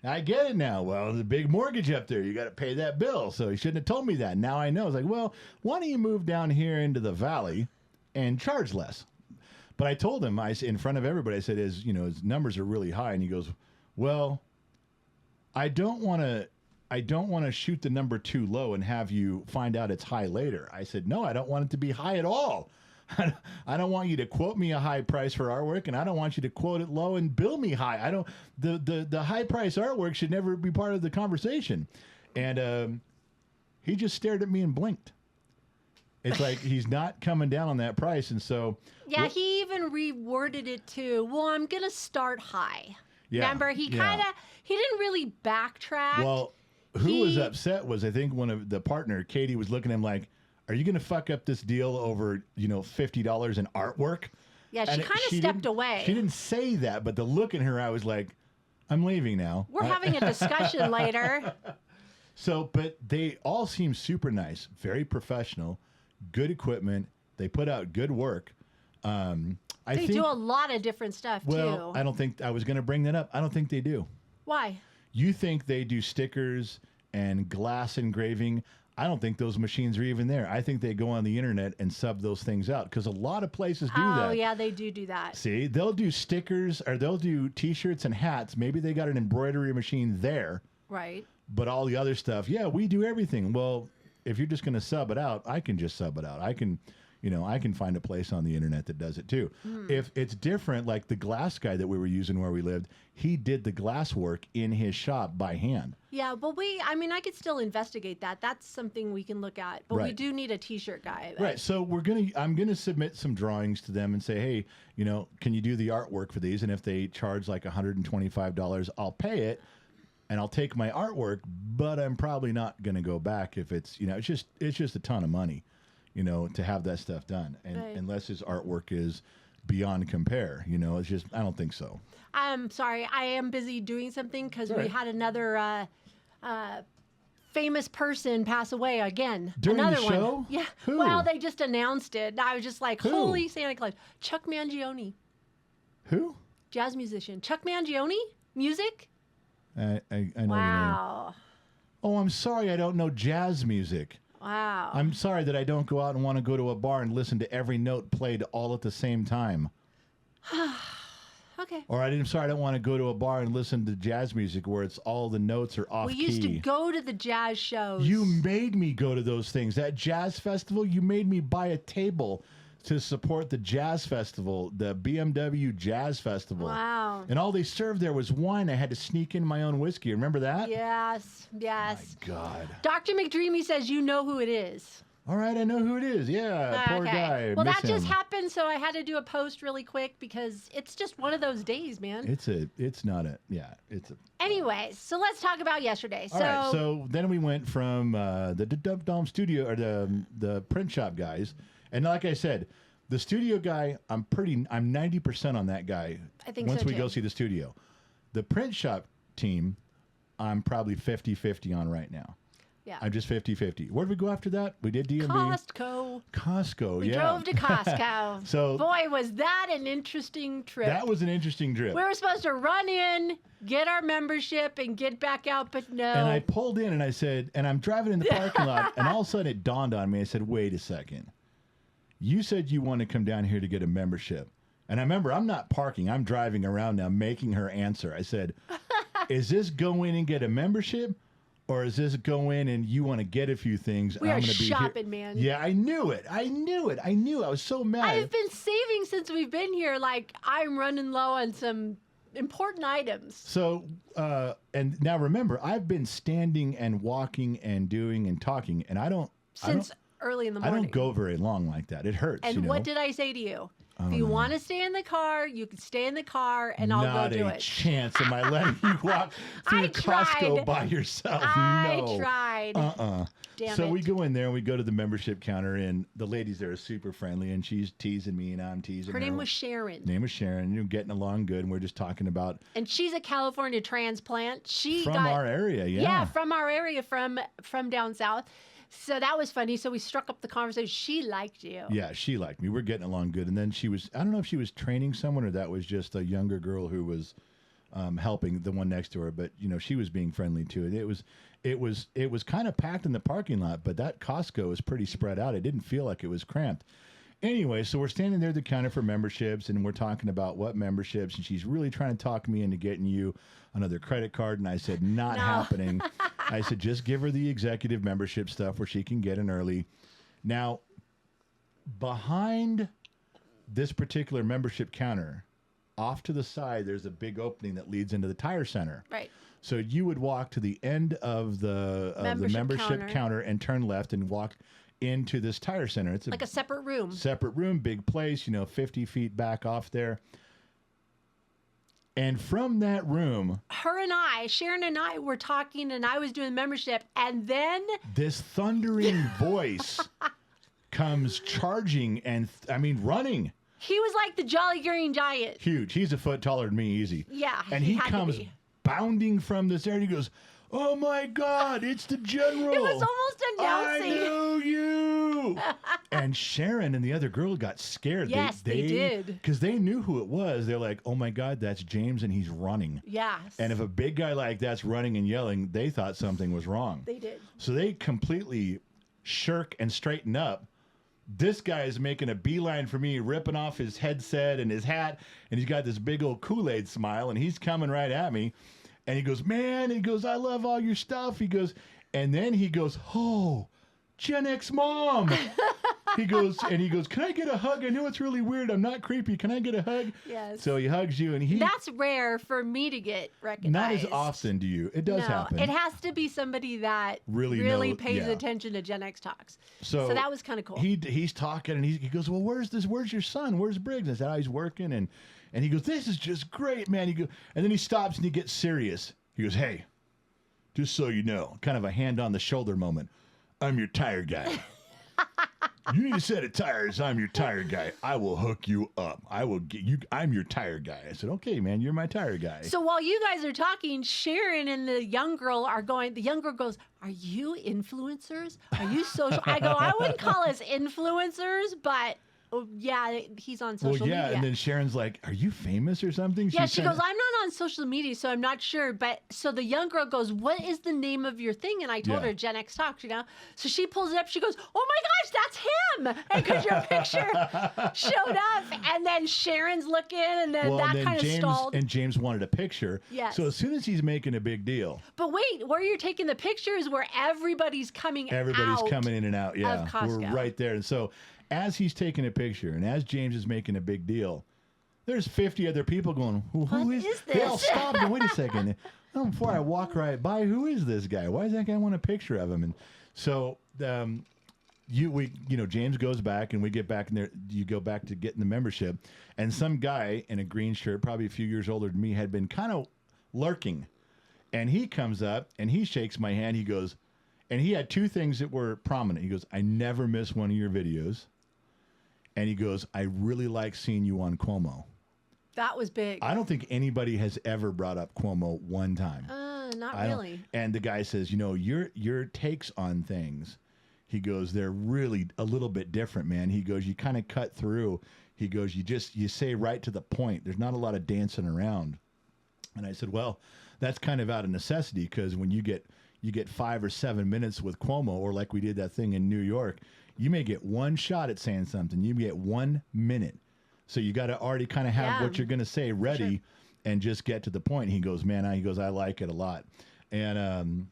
I get it now. Well, there's a big mortgage up there. You got to pay that bill. So he shouldn't have told me that. Now I know. It's like, well, why don't you move down here into the valley and charge less? But I told him, in front of everybody, I said, his numbers are really high. And he goes, well, I don't want to shoot the number too low and have you find out it's high later. I said, no, I don't want it to be high at all. I don't want you to quote me a high price for artwork, and I don't want you to quote it low and bill me high. The high price artwork should never be part of the conversation. And he just stared at me and blinked. It's like he's not coming down on that price. And so yeah, he even reworded it to, well, I'm gonna start high. Yeah, remember, he didn't really backtrack. Well, who was upset was, I think, one of the partner, Katie, was looking at him like, are you going to fuck up this deal over, $50 in artwork? Yeah, she kind of stepped away. She didn't say that, but the look in her eye was like, I'm leaving now. We're having a discussion later. So, but they all seem super nice, very professional, good equipment. They put out good work. They do a lot of different stuff, too. I don't think, I was going to bring that up. I don't think they do. Why? You think they do stickers and glass engraving. I don't think those machines are even there. I think they go on the internet and sub those things out, because a lot of places do that. Oh, yeah, they do that. See, they'll do stickers, or they'll do T-shirts and hats. Maybe they got an embroidery machine there. Right. But all the other stuff, yeah, we do everything. Well, if you're just going to sub it out, I can just sub it out. I can, I can find a place on the internet that does it too. If it's different, like the glass guy that we were using where we lived, he did the glass work in his shop by hand. Yeah, but I could still investigate that. That's something we can look at. But we Right. do need a T-shirt guy. Right. So I'm gonna submit some drawings to them and say, hey, can you do the artwork for these? And if they charge like $125, I'll pay it, and I'll take my artwork. But I'm probably not gonna go back if it's it's just a ton of money, to have that stuff done, and Right. unless his artwork is beyond compare, it's just I don't think so. I'm sorry, I am busy doing something because we Right. had another famous person pass away again. During the another show? one. Yeah. Who? Well, they just announced it. I was just like, Who? holy Santa Claus. Chuck Mangione, Who? jazz musician. Chuck Mangione, music. I know your name. Wow. Oh, I'm sorry, I don't know jazz music. Wow. I'm sorry that I don't go out and want to go to a bar and listen to every note played all at the same time. Okay. Or I'm sorry, I don't want to go to a bar and listen to jazz music where it's all the notes are off We key. used to go to the jazz shows. You made me go to those things. That jazz festival, you made me buy a table to support the jazz festival, the BMW Jazz Festival. Wow. And all they served there was wine. I had to sneak in my own whiskey. Remember that? Yes. Yes. My God. Dr. McDreamy says you know who it is. All right, I know who it is. Yeah, poor guy. Well, Miss that just him. happened, so I had to do a post really quick because it's just one of those days, man. It's a. Anyway, so let's talk about yesterday. All right, so then we went from the Dub Dom studio, or the print shop guys, and like I said, the studio guy, I'm 90% on that guy. I think once so, we too. go see the studio, the print shop team, I'm probably 50-50 on right now. yeah. I'm just 50-50. Where did we go after that? We did DMV. Costco. We yeah. drove to Costco. So- boy, was that an interesting trip. That was an interesting trip. We were supposed to run in, get our membership, and get back out, but no. And I pulled in and I said, and I'm driving in the parking lot, and all of a sudden it dawned on me. I said, wait a second. You said you want to come down here to get a membership. And I remember I'm not parking. I'm driving around now making her answer. I said, is this go in and get a membership? Or is this go in and you want to get a few things? We and are I'm gonna be shopping, here. man. Yeah, I knew it. I was so mad. I've been saving since we've been here. Like, I'm running low on some important items. So, and now remember, I've been standing and walking and doing and talking, and I don't Early in the I morning. don't go very long like that. It hurts. And what did I say to you? If you want to stay in the car, you can stay in the car, and I'll Not go do a it. chance am I letting you walk through I Costco tried. by yourself. I No. tried. Damn So it. we go in there and we go to the membership counter, and the ladies there are super friendly, and she's teasing me and I'm teasing her. Her name was Sharon. Name was Sharon. And we're getting along good, and we're just talking about And she's a California transplant. She from got our area. Yeah. Yeah, from our area, from down south. So that was funny. So we struck up the conversation. She liked you. Yeah, she liked me. We're getting along good. And then I don't know if she was training someone or that was just a younger girl who was helping the one next to her. But, she was being friendly too. It was kind of packed in the parking lot, but that Costco is pretty spread out. It didn't feel like it was cramped. Anyway, so we're standing there at the counter for memberships, and we're talking about what memberships, and she's really trying to talk me into getting you another credit card, and I said, not happening. I said, just give her the executive membership stuff where she can get in early. Now, behind this particular membership counter, off to the side, there's a big opening that leads into the tire center. Right. So you would walk to the end of the membership counter and turn left and walk into this tire center. It's Like a separate room. separate room, big place, 50 feet back off there. And from that room, Sharon and I were talking, and I was doing membership, and then this thundering voice comes charging and, running. he was like the Jolly Green Giant. Huge. He's a foot taller than me, easy. Yeah, And he he had to comes be. bounding from this area. He goes, oh my God, it's the general. It was almost announcing. I knew you. And Sharon and the other girl got scared. Yes, they did. Because they knew who it was. They're like, oh my God, that's James and he's running. Yes. And if a big guy like that's running and yelling, they thought something was wrong. They did. So they completely shirk and straighten up. This guy is making a beeline for me, ripping off his headset and his hat, and he's got this big old Kool-Aid smile, and he's coming right at me. And he goes, man, I love all your stuff. He goes, and then he goes, oh, GXMom. he goes, can I get a hug? I know it's really weird. I'm not creepy. Can I get a hug? Yes. So he hugs you, and That's rare for me to get recognized. Not as often do you. It does happen. It has to be somebody that really pays attention to Gen X talks. So that was kind of cool. He's talking, and he goes, well, where's your son? Where's Briggs? I said, oh, he's working, and he goes, this is just great, man. And then he stops and he gets serious. He goes, hey, just so you know, kind of a hand on the shoulder moment. I'm your tire guy. You need a set of tires. I'm your tire guy. I will hook you up. I will get you. I'm your tire guy. I said, okay, man, you're my tire guy. So while you guys are talking, Sharon and the young girl are going. The young girl goes, are you influencers? Are you social? I go, I wouldn't call us influencers, but yeah, he's on social media. And then Sharon's like, are you famous or something? Yeah, she goes, I'm not on social media, so I'm not sure. But so the young girl goes, what is the name of your thing? And I told her Gen X Talks, So she pulls it up. She goes, oh my gosh, that's him. And because your picture showed up. And then Sharon's looking, and then kind of stalled. And James wanted a picture. Yes. So as soon as he's making a big deal. But wait, where you're taking the picture is where everybody's coming coming in and out. Yeah, of Costco. We're right there. And so as he's taking a picture and as James is making a big deal, there's 50 other people going, who is this? They all stop and wait a second. Before I walk right by, who is this guy? Why does that guy want a picture of him? And so James goes back and we get back in there. You go back to getting the membership, and some guy in a green shirt, probably a few years older than me, had been kind of lurking. And he comes up and he shakes my hand. He goes, and he had two things that were prominent. He goes, I never miss one of your videos. And he goes, I really like seeing you on Cuomo. That was big. I don't think anybody has ever brought up Cuomo one time. Not really. And the guy says, your takes on things, he goes, they're really a little bit different, man. He goes, you kind of cut through. He goes, you say right to the point. There's not a lot of dancing around. And I said, well, that's kind of out of necessity, because when you get 5 or 7 minutes with Cuomo, or like we did that thing in New York, you may get one shot at saying something. You get 1 minute. So you got to already kind of have what you're going to say ready and just get to the point. He goes, man, I like it a lot. And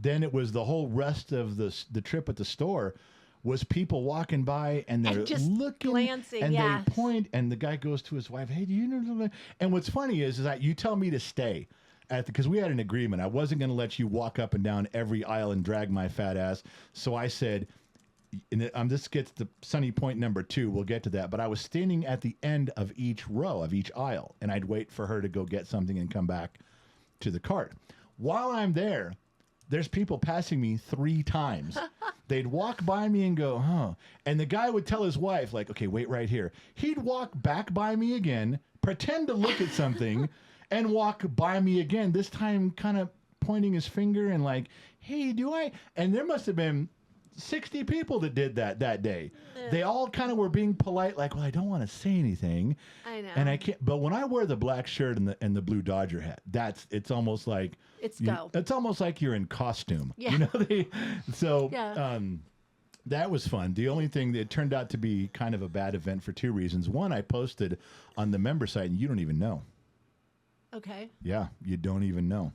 then it was the whole rest of the trip at the store was people walking by and they're just looking, glancing, and they point, and the guy goes to his wife, hey, do you know? And what's funny is that you tell me to stay. Because we had an agreement. I wasn't going to let you walk up and down every aisle and drag my fat ass. So I said, and this gets to sunny point number 2. We'll get to that. But I was standing at the end of each row of each aisle, and I'd wait for her to go get something and come back to the cart. While I'm there, there's people passing me 3 times. They'd walk by me and go, huh. And the guy would tell his wife, like, okay, wait right here. He'd walk back by me again, pretend to look at something, and walk by me again, this time kind of pointing his finger and like, hey, do I? And there must have been 60 people that did that day. They all kind of were being polite, like, well, I don't want to say anything. I know. And I can't. But when I wear the black shirt and the blue Dodger hat, it's almost like it's almost like you're in costume. Yeah. That was fun. The only thing that turned out to be kind of a bad event for 2 reasons. One, I posted on the member site, and you don't even know. Okay. Yeah, you don't even know.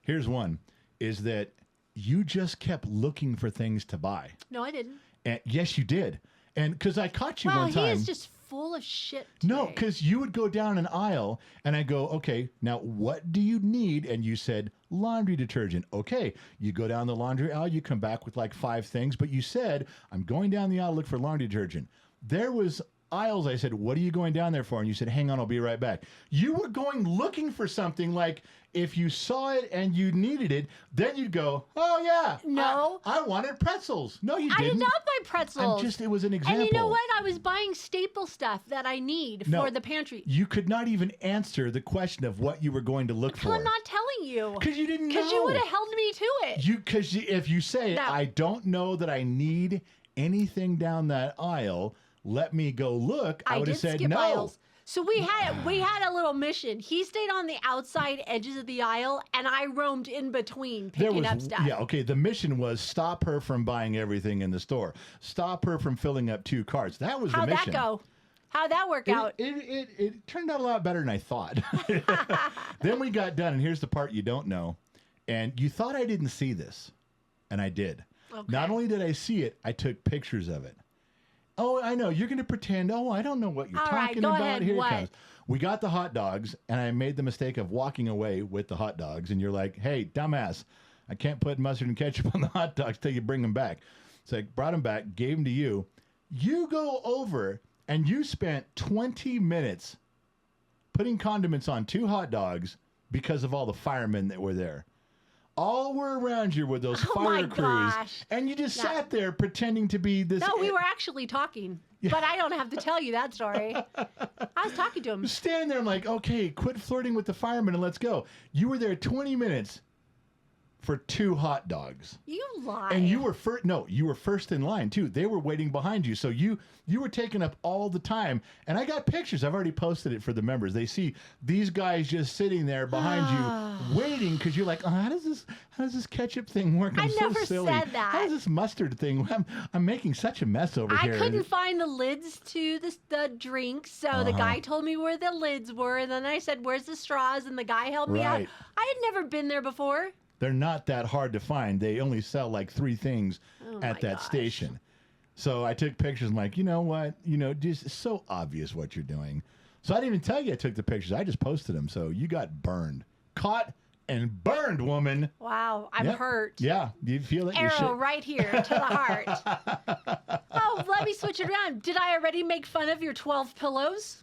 Here's one, is that you just kept looking for things to buy. No, I didn't. And yes, you did. And because I caught you one time. He is just full of shit today. No, because you would go down an aisle, and I go, okay, now what do you need? And you said, laundry detergent. Okay, you go down the laundry aisle, you come back with like 5 things, but you said, I'm going down the aisle to look for laundry detergent. There was aisles. I said, what are you going down there for? And you said, hang on, I'll be right back. You were going looking for something, like if you saw it and you needed it, then you'd go, oh yeah. No. I wanted pretzels. No, you didn't. I did not buy pretzels. It was an example. And you know what? I was buying staple stuff that I need for the pantry. You could not even answer the question of what you were going to look for. I'm not telling you. Because you didn't know. Because you would have held me to it. Because if you say, I don't know that I need anything down that aisle, let me go look, I would have said no. Aisles. So we had a little mission. He stayed on the outside edges of the aisle, and I roamed in between picking up stuff. Yeah, okay. The mission was stop her from buying everything in the store. Stop her from filling up 2 carts. That was the mission. How'd that go? How'd that work out? It turned out a lot better than I thought. Then we got done, and here's the part you don't know. And you thought I didn't see this, and I did. Okay. Not only did I see it, I took pictures of it. Oh, I know. You're going to pretend, oh, I don't know what you're All right, talking go about. ahead. Here What? it comes. We got the hot dogs, and I made the mistake of walking away with the hot dogs. And you're like, hey, dumbass, I can't put mustard and ketchup on the hot dogs till you bring them back. So I brought them back, gave them to you. You go over, and you spent 20 minutes putting condiments on 2 hot dogs because of all the firemen that were there. All were around you with those fire crews, and you just sat there pretending to be this. No, we were actually talking, but I don't have to tell you that story. I was talking to him. Stand there, I'm like, okay, quit flirting with the firemen and let's go. You were there 20 minutes for 2 hot dogs. You lie. And you were first. No, you were first in line too. They were waiting behind you, so you were taking up all the time. And I got pictures. I've already posted it for the members. They see these guys just sitting there behind you, waiting because you're like, oh, how does this ketchup thing work? I'm so never silly. said that. How does this mustard thing? I'm making such a mess over here. I couldn't find the lids to the drinks, so the guy told me where the lids were, and then I said, "Where's the straws?" And the guy helped me out. Right. I had never been there before. They're not that hard to find. They only sell like 3 things at that gosh. station. So I took pictures. I'm like, you know what? Just it's so obvious what you're doing. So I didn't even tell you I took the pictures. I just posted them. So you got burned, caught and burned, woman. Wow, I'm hurt. Yeah. Do you feel that? Arrow right here to the heart. Oh, let me switch it around. Did I already make fun of your 12 pillows?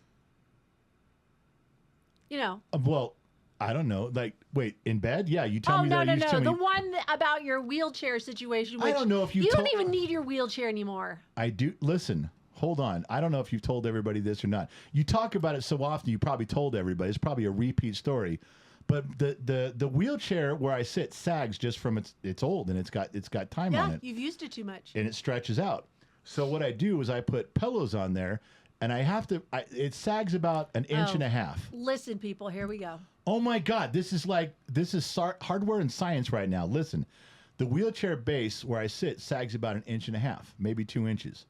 Well, I don't know. Like, wait, in bed? Yeah, you tell me that. No. The one about your wheelchair situation. Which I don't know if you don't even need your wheelchair anymore. I do. Listen, hold on. I don't know if you've told everybody this or not. You talk about it so often, you probably told everybody. It's probably a repeat story. But the wheelchair where I sit sags just from it's old and it's got time on it. Yeah, you've used it too much. And it stretches out. So what I do is I put pillows on there, and I have to. It sags about an inch and a half. Listen, people, here we go. Oh my God, this is hardware and science right now. Listen, the wheelchair base where I sit sags about an inch and a half, maybe 2 inches.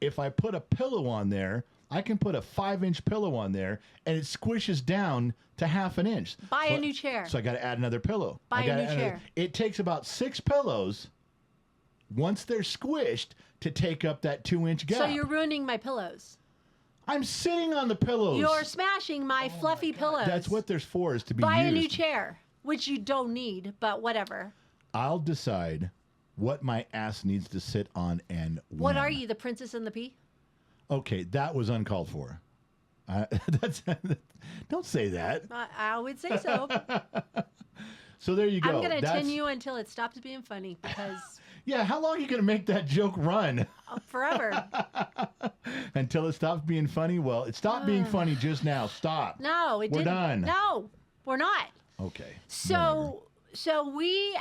If I put a pillow on there, I can put a 5-inch pillow on there, and it squishes down to half an inch. Buy a new chair. So I got to add another pillow. Buy a new chair. It takes about 6 pillows, once they're squished, to take up that 2-inch gap. So you're ruining my pillows. I'm sitting on the pillows. You're smashing my fluffy pillows. That's what there's for, is to be Buy used. a new chair, which you don't need, but whatever. I'll decide what my ass needs to sit on and when. What are you, the Princess and the Pea? Okay, that was uncalled for. Don't say that. I would say so. So there you go. I'm going to tin you until it stops being funny because... Yeah, how long are you going to make that joke run? Forever. Until it stops being funny? Well, it stopped being funny just now. Stop. No, it We're didn't. done. No, we're not. Okay. So we,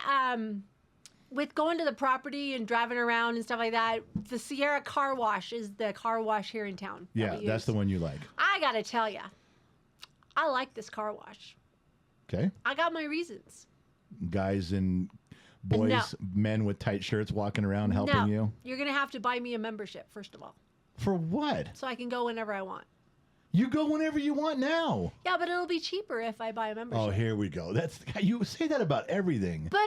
with going to the property and driving around and stuff like that, the Sierra Car Wash is the car wash here in town. Yeah, that's the one you like. I got to tell you, I like this car wash. Okay. I got my reasons. Guys and boys, men with tight shirts walking around helping you? You're going to have to buy me a membership, first of all. For what? So I can go whenever I want. You go whenever you want now. Yeah, but it'll be cheaper if I buy a membership. Oh, here we go. You say that about everything. But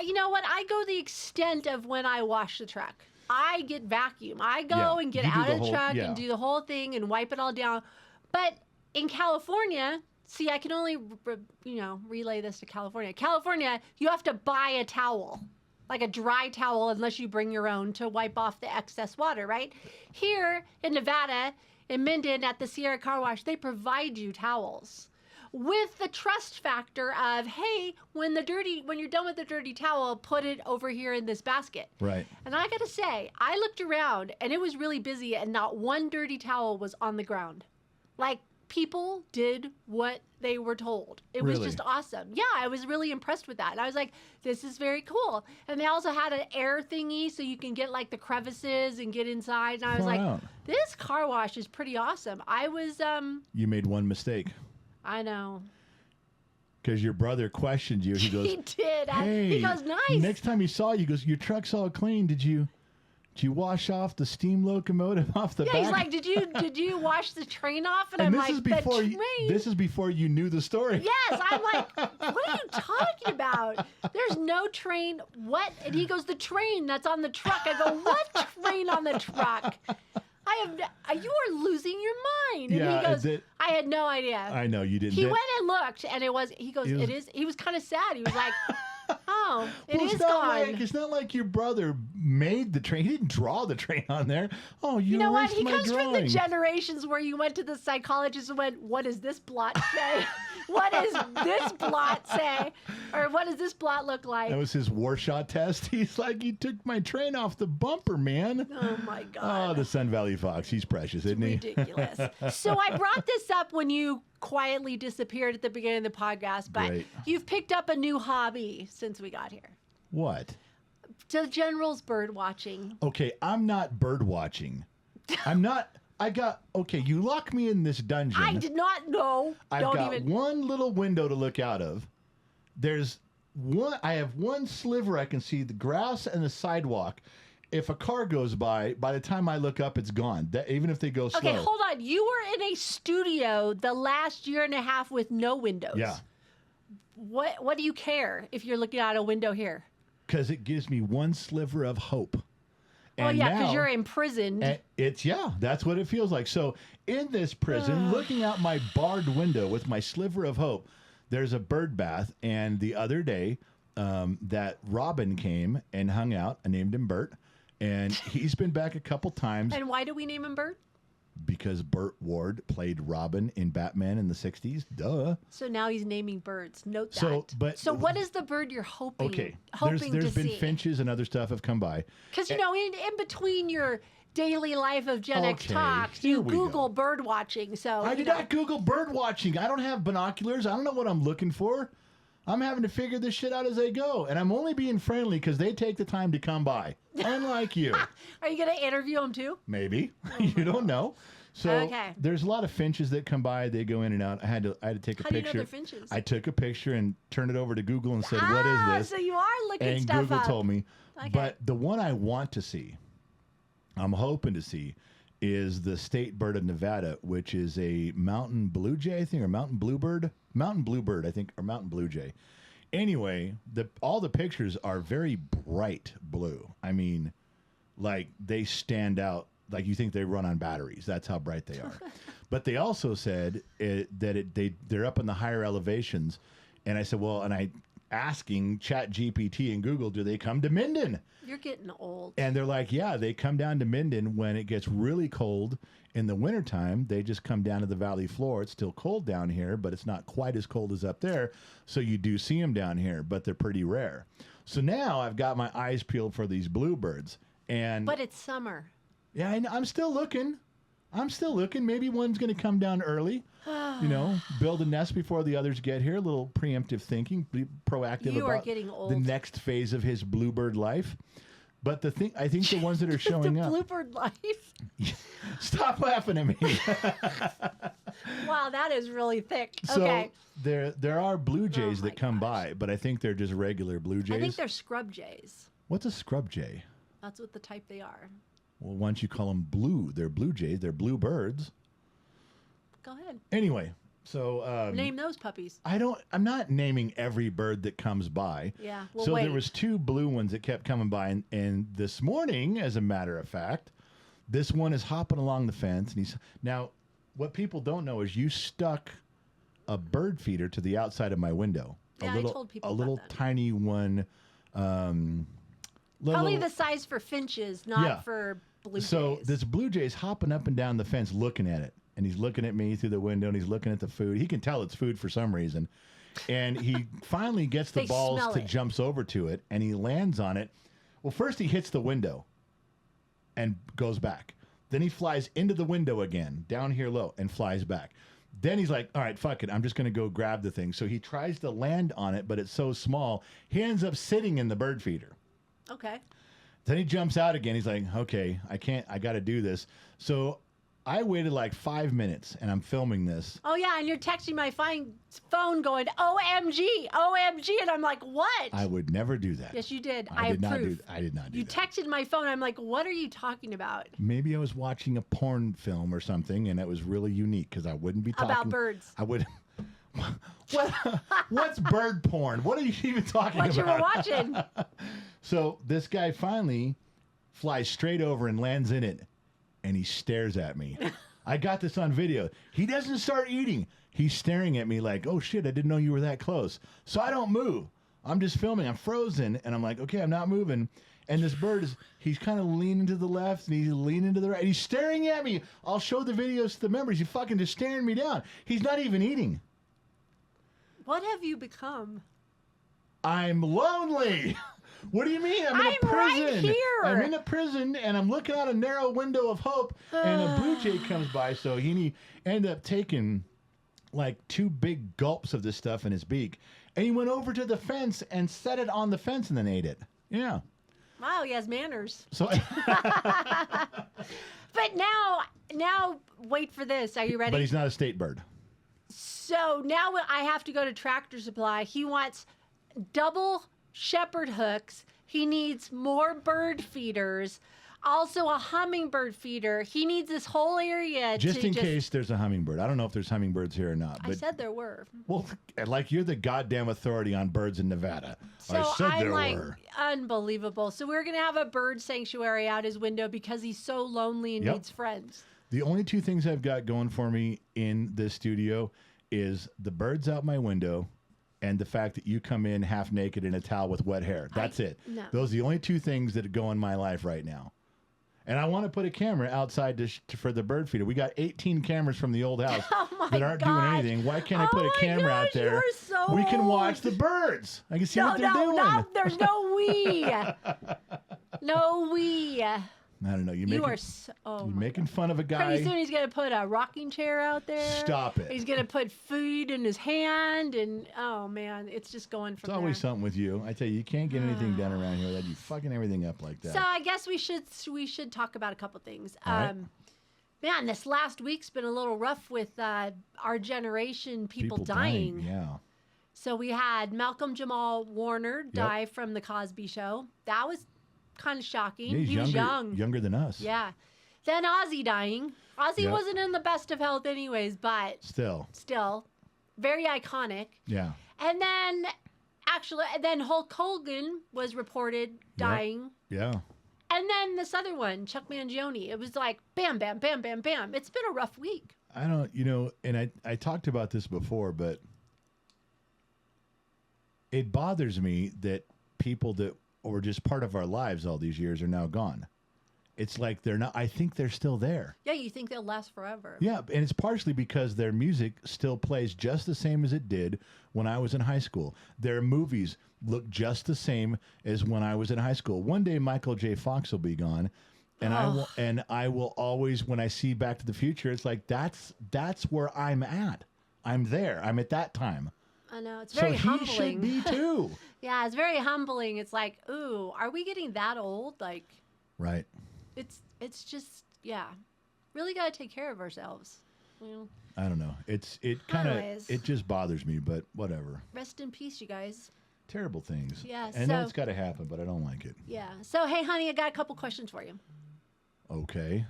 you know what? I go the extent of when I wash the truck. I get vacuum. I go and get out of the truck and do the whole thing and wipe it all down. But in California, see, I can only, relay this to California. California, you have to buy a towel, like a dry towel, unless you bring your own to wipe off the excess water, right? Here in Nevada, in Minden, at the Sierra Car Wash, they provide you towels with the trust factor of, hey, when you're done with the dirty towel, put it over here in this basket. Right. And I got to say, I looked around and it was really busy and not one dirty towel was on the ground. Like, people did what they were told. It was just awesome. Yeah, I was really impressed with that. And I was like, this is very cool. And they also had an air thingy so you can get like the crevices and get inside. And I was like, this car wash is pretty awesome. I was You made one mistake. I know. Because your brother questioned you. He goes, he did. Hey, he goes, nice. Next time he saw you, he goes, your truck's all clean. Did you wash off the steam locomotive off the back? Yeah, he's like, did you wash the train off? And I'm this like, is before the train? This is before you knew the story. Yes, I'm like, what are you talking about? There's no train. What? And he goes, the train that's on the truck. I go, what train on the truck. You are losing your mind. And Yeah, he goes, I had no idea. I know you didn't. He went and looked, and he goes, it is. He was kind of sad. He was like, oh, it is gone. It's not like your brother made the train. He didn't draw the train on there. Oh, you know what? erased He my comes from the drawing. generations where you went to the psychologist and went, what does this blot say? What does this blot say? Or what does this blot look like? That was his Warsaw test. He's like, you took my train off the bumper, man. Oh, my God. Oh, the Sun Valley Fox. He's precious, isn't he? Ridiculous. So I brought this up when you quietly disappeared at the beginning of the podcast, but Great. You've picked up a new hobby since we got here. What? The General's bird watching. Okay, I'm not bird watching. I'm not. Okay, you lock me in this dungeon. I did not know. I've got one little window to look out of. I have one sliver I can see the grass and the sidewalk. If a car goes by the time I look up, it's gone. Even if they go slow. Okay, hold on. You were in a studio the last year and a half with no windows. Yeah. What do you care if you're looking out a window here? Because it gives me one sliver of hope. Well, And yeah, because now- you're imprisoned. and that's what it feels like. So in this prison, looking out my barred window with my sliver of hope, there's a bird bath. And the other day, that Robin came and hung out. I named him Bert. And he's been back a couple times. And why do we name him Bert? Because Burt Ward played Robin in Batman in the 60s. Duh. So now he's naming birds. Note So, that. So what is the bird you're hoping there's to been see? finches and other stuff have come by. Because, in between your daily life of Gen X Okay, talks, here you we go. Google bird watching. So I did not Google bird watching. I don't have binoculars. I don't know what I'm looking for. I'm having to figure this shit out as I go. And I'm only being friendly because they take the time to come by. Unlike you. Are you going to interview them too? Maybe. You don't know. So Okay. there's a lot of finches that come by. They go in and out. I had to take a How do you know picture. they're finches? I took a picture and turned it over to Google and said, "What is this?" So you are looking And stuff Google up. told me. Okay. But the one I want to see, I'm hoping to see, is the state bird of Nevada, which is a mountain blue jay, I think, or mountain bluebird, I think, or mountain blue jay. Anyway, all the pictures are very bright blue. I mean, like they stand out. Like you think they run on batteries. That's how bright they are. But they also said they're up in the higher elevations. And I said, well, and I asking Chat GPT and Google, do they come to Minden? You're getting old. And they're like, yeah, they come down to Minden when it gets really cold. In the wintertime, they just come down to the valley floor. It's still cold down here, but it's not quite as cold as up there. So you do see them down here, but they're pretty rare. So now I've got my eyes peeled for these bluebirds. But it's summer. Yeah, I'm still looking. Maybe one's going to come down early. Build a nest before the others get here. A little preemptive thinking, be proactive You are about getting old. the next phase of his bluebird life. But I think the ones that are showing the up. bluebird life. Stop laughing at me. Wow, that is really thick. So Okay. there are blue jays my that come gosh. by, but I think they're just regular blue jays. I think they're scrub jays. What's a scrub jay? That's what the type they are. Well, why don't you call them blue? They're blue jays. They're blue birds. Go ahead. Anyway, so Name those puppies. I'm not naming every bird that comes by. Yeah. Well, So wait. there was two blue ones that kept coming by, and this morning, as a matter of fact, this one is hopping along the fence, and now. What people don't know is you stuck a bird feeder to the outside of my window. Yeah, I told people a about little that. tiny one. Probably the size for finches, not for blue jays. So this blue jay's hopping up and down the fence looking at it. And he's looking at me through the window, and he's looking at the food. He can tell it's food for some reason. And he finally gets the They balls smell to it. jumps over to it, and he lands on it. Well, first he hits the window and goes back. Then he flies into the window again, down here low, and flies back. Then he's like, all right, fuck it. I'm just going to go grab the thing. So he tries to land on it, but it's so small. He ends up sitting in the bird feeder. Okay. Then he jumps out again. He's like, okay, I got to do this. So I waited like 5 minutes, and I'm filming this. Oh, yeah, and you're texting my phone going, OMG, OMG, and I'm like, what? I would never do that. Yes, you did. I did approve. I did not do You that. texted my phone. I'm like, what are you talking about? Maybe I was watching a porn film or something, and it was really unique because I wouldn't be talking About birds. I would. What's bird porn? What are you even talking What about? you were watching. So this guy finally flies straight over and lands in it, and he stares at me. I got this on video. He doesn't start eating. He's staring at me like, oh shit, I didn't know you were that close. So I don't move. I'm just filming. I'm frozen, and I'm like, okay, I'm not moving. And this bird he's kind of leaning to the left, and he's leaning to the right. He's staring at me. I'll show the videos to the members. He's fucking just staring me down. He's not even eating. What have you become? I'm lonely. What do you mean? I'm in a prison. Right here. I'm in a prison, and I'm looking out a narrow window of hope, and a blue jay comes by, so he ended up taking like 2 big gulps of this stuff in his beak, and he went over to the fence and set it on the fence and then ate it. Yeah. Wow, he has manners. So, but now, wait for this. Are you ready? but he's not a state bird. So now I have to go to Tractor Supply. He wants double shepherd hooks. He needs more bird feeders. Also a hummingbird feeder. He needs this whole area Just in case there's a hummingbird. I don't know if there's hummingbirds here or not. But, I said there were. Well, like you're the goddamn authority on birds in Nevada. So I said I'm there like, were. unbelievable. So we're going to have a bird sanctuary out his window because he's so lonely and needs friends. The only 2 things I've got going for me in this studio is the birds out my window and the fact that you come in half naked in a towel with wet hair. That's it. No. Those are the only 2 things that go in my life right now. And I want to put a camera outside for the bird feeder. We got 18 cameras from the old house that aren't doing anything. Why can't I put a camera out there? So we can watch the birds. I can see what they're doing. No, there's no we. No we. I don't know. You are so. You're making fun of a guy. Pretty soon he's gonna put a rocking chair out there. Stop it. He's gonna put food in his hand, and oh man, it's just going from It's always something with you. I tell you, you can't get anything done around here. That you fucking everything up like that. So I guess we should talk about a couple things. Right. Man, this last week's been a little rough with our generation people dying. Yeah. So we had Malcolm Jamal Warner die from the Cosby Show. That was kind of shocking. Yeah, he was young. Younger than us. Yeah. Then Ozzy dying. Ozzy wasn't in the best of health anyways, but still very iconic. Yeah. And then Hulk Hogan was reported dying. Yeah. And then this other one, Chuck Mangione. It was like bam, bam, bam, bam, bam. It's been a rough week. I don't, and I talked about this before, but it bothers me that people that were just part of our lives all these years are now gone. It's like they're not. I think they're still there. Yeah, you think they'll last forever. Yeah, and it's partially because their music still plays just the same as it did when I was in high school. Their movies look just the same as when I was in high school. One day Michael J. Fox will be gone, and I will always, when I see Back to the Future, it's like that's where I'm at. I'm there. I'm at that time. I know, it's very humbling. So he should be too. Yeah, it's very humbling. It's like, ooh, are we getting that old? Like, right. It's just, yeah, really got to take care of ourselves. I don't know. It just bothers me, but whatever. Rest in peace, you guys. Terrible things. Yeah. I know it's got to happen, but I don't like it. Yeah. So, hey, honey, I got a couple questions for you. Okay.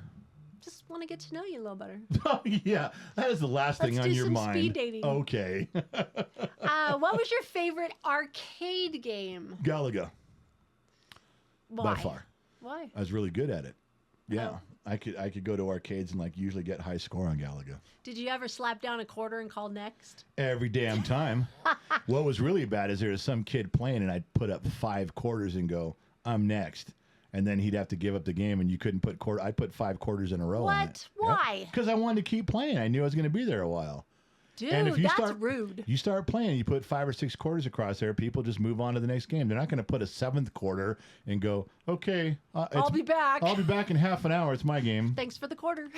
Just want to get to know you a little better. Oh, yeah. That is the last thing on your mind. Speed dating. Okay. What was your favorite arcade game? Galaga. Why? By far. Why? I was really good at it. Yeah. Oh. I could go to arcades and like usually get high score on Galaga. Did you ever slap down a quarter and call next? Every damn time. What was really bad is there was some kid playing and I'd put up 5 quarters and go, I'm next. And then he'd have to give up the game and you couldn't put quarter. I put 5 quarters in a row. What? Why? Because I wanted to keep playing. I knew I was going to be there a while. Dude, and if you that's rude. You start playing, you put 5 or 6 quarters across there, people just move on to the next game. They're not going to put a 7th quarter and go, okay. I'll be back. I'll be back in half an hour. It's my game. Thanks for the quarter.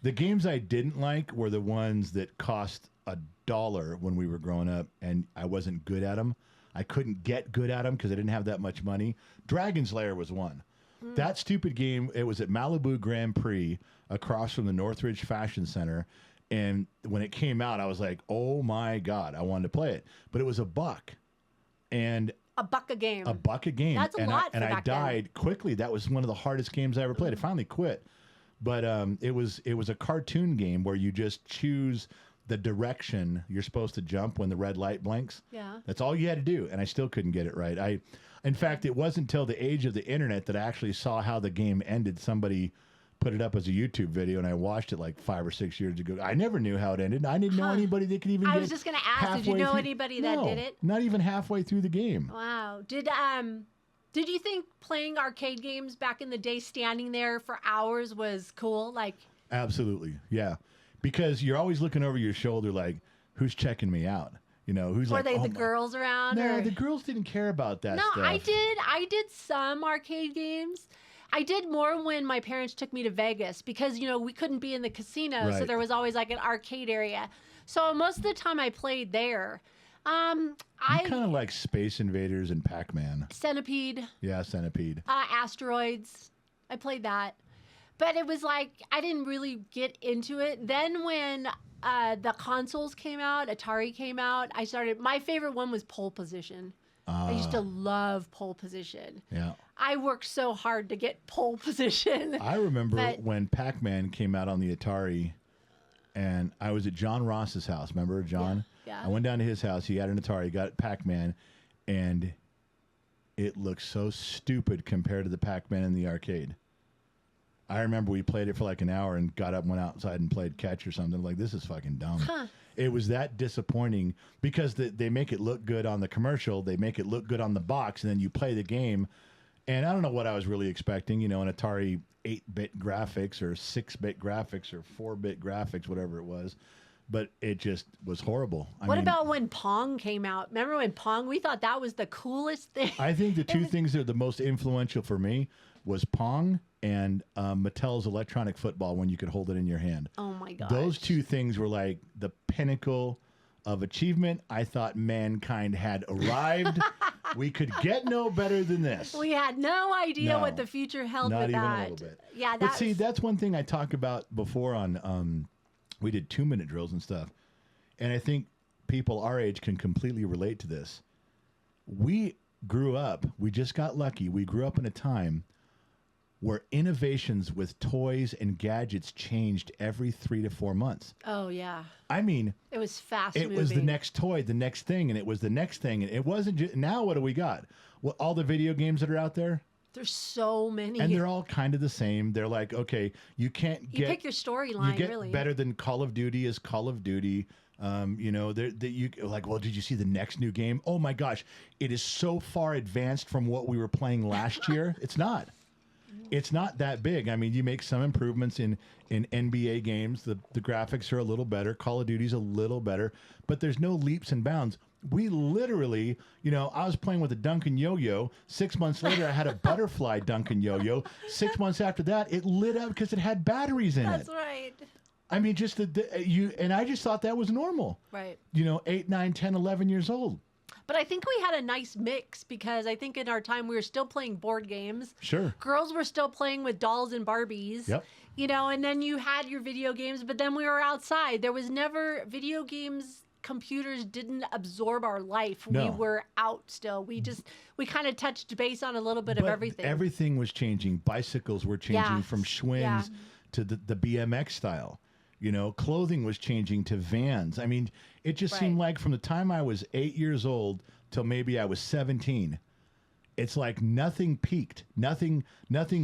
The games I didn't like were the ones that cost $1 when we were growing up, and I wasn't good at them. I couldn't get good at them because I didn't have that much money. Dragon's Lair was one. That stupid game, it was at Malibu Grand Prix across from the Northridge Fashion Center. And when it came out, I was like, oh my God, I wanted to play it. But it was $1. And $1 a game. $1 a game. That's a lot. And I died quickly. That was one of the hardest games I ever played. I finally quit. But it was a cartoon game where you just choose the direction you're supposed to jump when the red light blinks. Yeah. That's all you had to do. And I still couldn't get it right. In fact, it wasn't until the age of the internet that I actually saw how the game ended. Somebody put it up as a YouTube video, and I watched it like 5 or 6 years ago. I never knew how it ended. I didn't know anybody that could even. I was just going to ask, did you know anybody that did it? Not even halfway through the game. Wow. Did you think playing arcade games back in the day, standing there for hours, was cool? Like, absolutely, yeah. Because you're always looking over your shoulder, like, who's checking me out? You know, who's like, were they the girls around? No, the girls didn't care about that stuff. No, I did. I did some arcade games. I did more when my parents took me to Vegas because, you know, we couldn't be in the casino. Right. So there was always like an arcade area. So most of the time I played there. I kind of like Space Invaders and Pac-Man. Centipede. Yeah, Centipede. Asteroids. I played that. But it was like, I didn't really get into it. Then when the consoles came out, Atari came out, my favorite one was Pole Position. I used to love Pole Position. Yeah. I worked so hard to get Pole Position. I remember when Pac-Man came out on the Atari, and I was at John Ross's house. Remember John? Yeah. I went down to his house. He had an Atari. He got Pac-Man, and it looked so stupid compared to the Pac-Man in the arcade. I remember we played it for like an hour and got up and went outside and played catch or something. Like, this is fucking dumb. Huh. It was that disappointing because they make it look good on the commercial. They make it look good on the box, and then you play the game. And I don't know what I was really expecting, you know, an Atari 8-bit graphics or 6-bit graphics or 4-bit graphics, whatever it was. But it just was horrible. What about when Pong came out? Remember when Pong, we thought that was the coolest thing. I think the two things that are the most influential for me was Pong and Mattel's electronic football when you could hold it in your hand. Oh, my God. Those two things were like the pinnacle of achievement. I thought mankind had arrived. We could get no better than this. We had no idea what the future held with that. Not even a little bit. Yeah, but see, that's one thing I talked about before on, we did 2-minute drills and stuff. And I think people our age can completely relate to this. We grew up, we just got lucky. We grew up in a time where innovations with toys and gadgets changed every 3 to 4 months. Oh, yeah. I mean, it was fast moving. It was the next toy, the next thing, and it was the next thing. And it wasn't just, now what do we got? Well, all the video games that are out there? There's so many. And they're all kind of the same. They're like, okay, you can't get... You pick your storyline, really. Better than Call of Duty is Call of Duty. You know, you like, well, did you see the next new game? Oh, my gosh. It is so far advanced from what we were playing last year. It's not. It's not that big. I mean, you make some improvements in NBA games. The graphics are a little better. Call of Duty's a little better. But there's no leaps and bounds. We literally, you know, I was playing with a Duncan yo-yo. 6 months later, I had a butterfly Duncan yo-yo. 6 months after that, it lit up because it had batteries in it. That's right. I mean, just and I just thought that was normal. Right. You know, 8, 9, 10, 11 years old. But I think we had a nice mix because I think in our time we were still playing board games. Sure. Girls were still playing with dolls and Barbies. Yep. You know, and then you had your video games, but then we were outside. There was never video games. Computers didn't absorb our life. No. We were out still. We kind of touched base on a little bit of everything. Everything was changing. Bicycles were changing from Schwinn's to the BMX style. You know, clothing was changing to Vans. I mean, it just seemed like from the time I was 8 years old till maybe I was 17, it's like nothing peaked. Nothing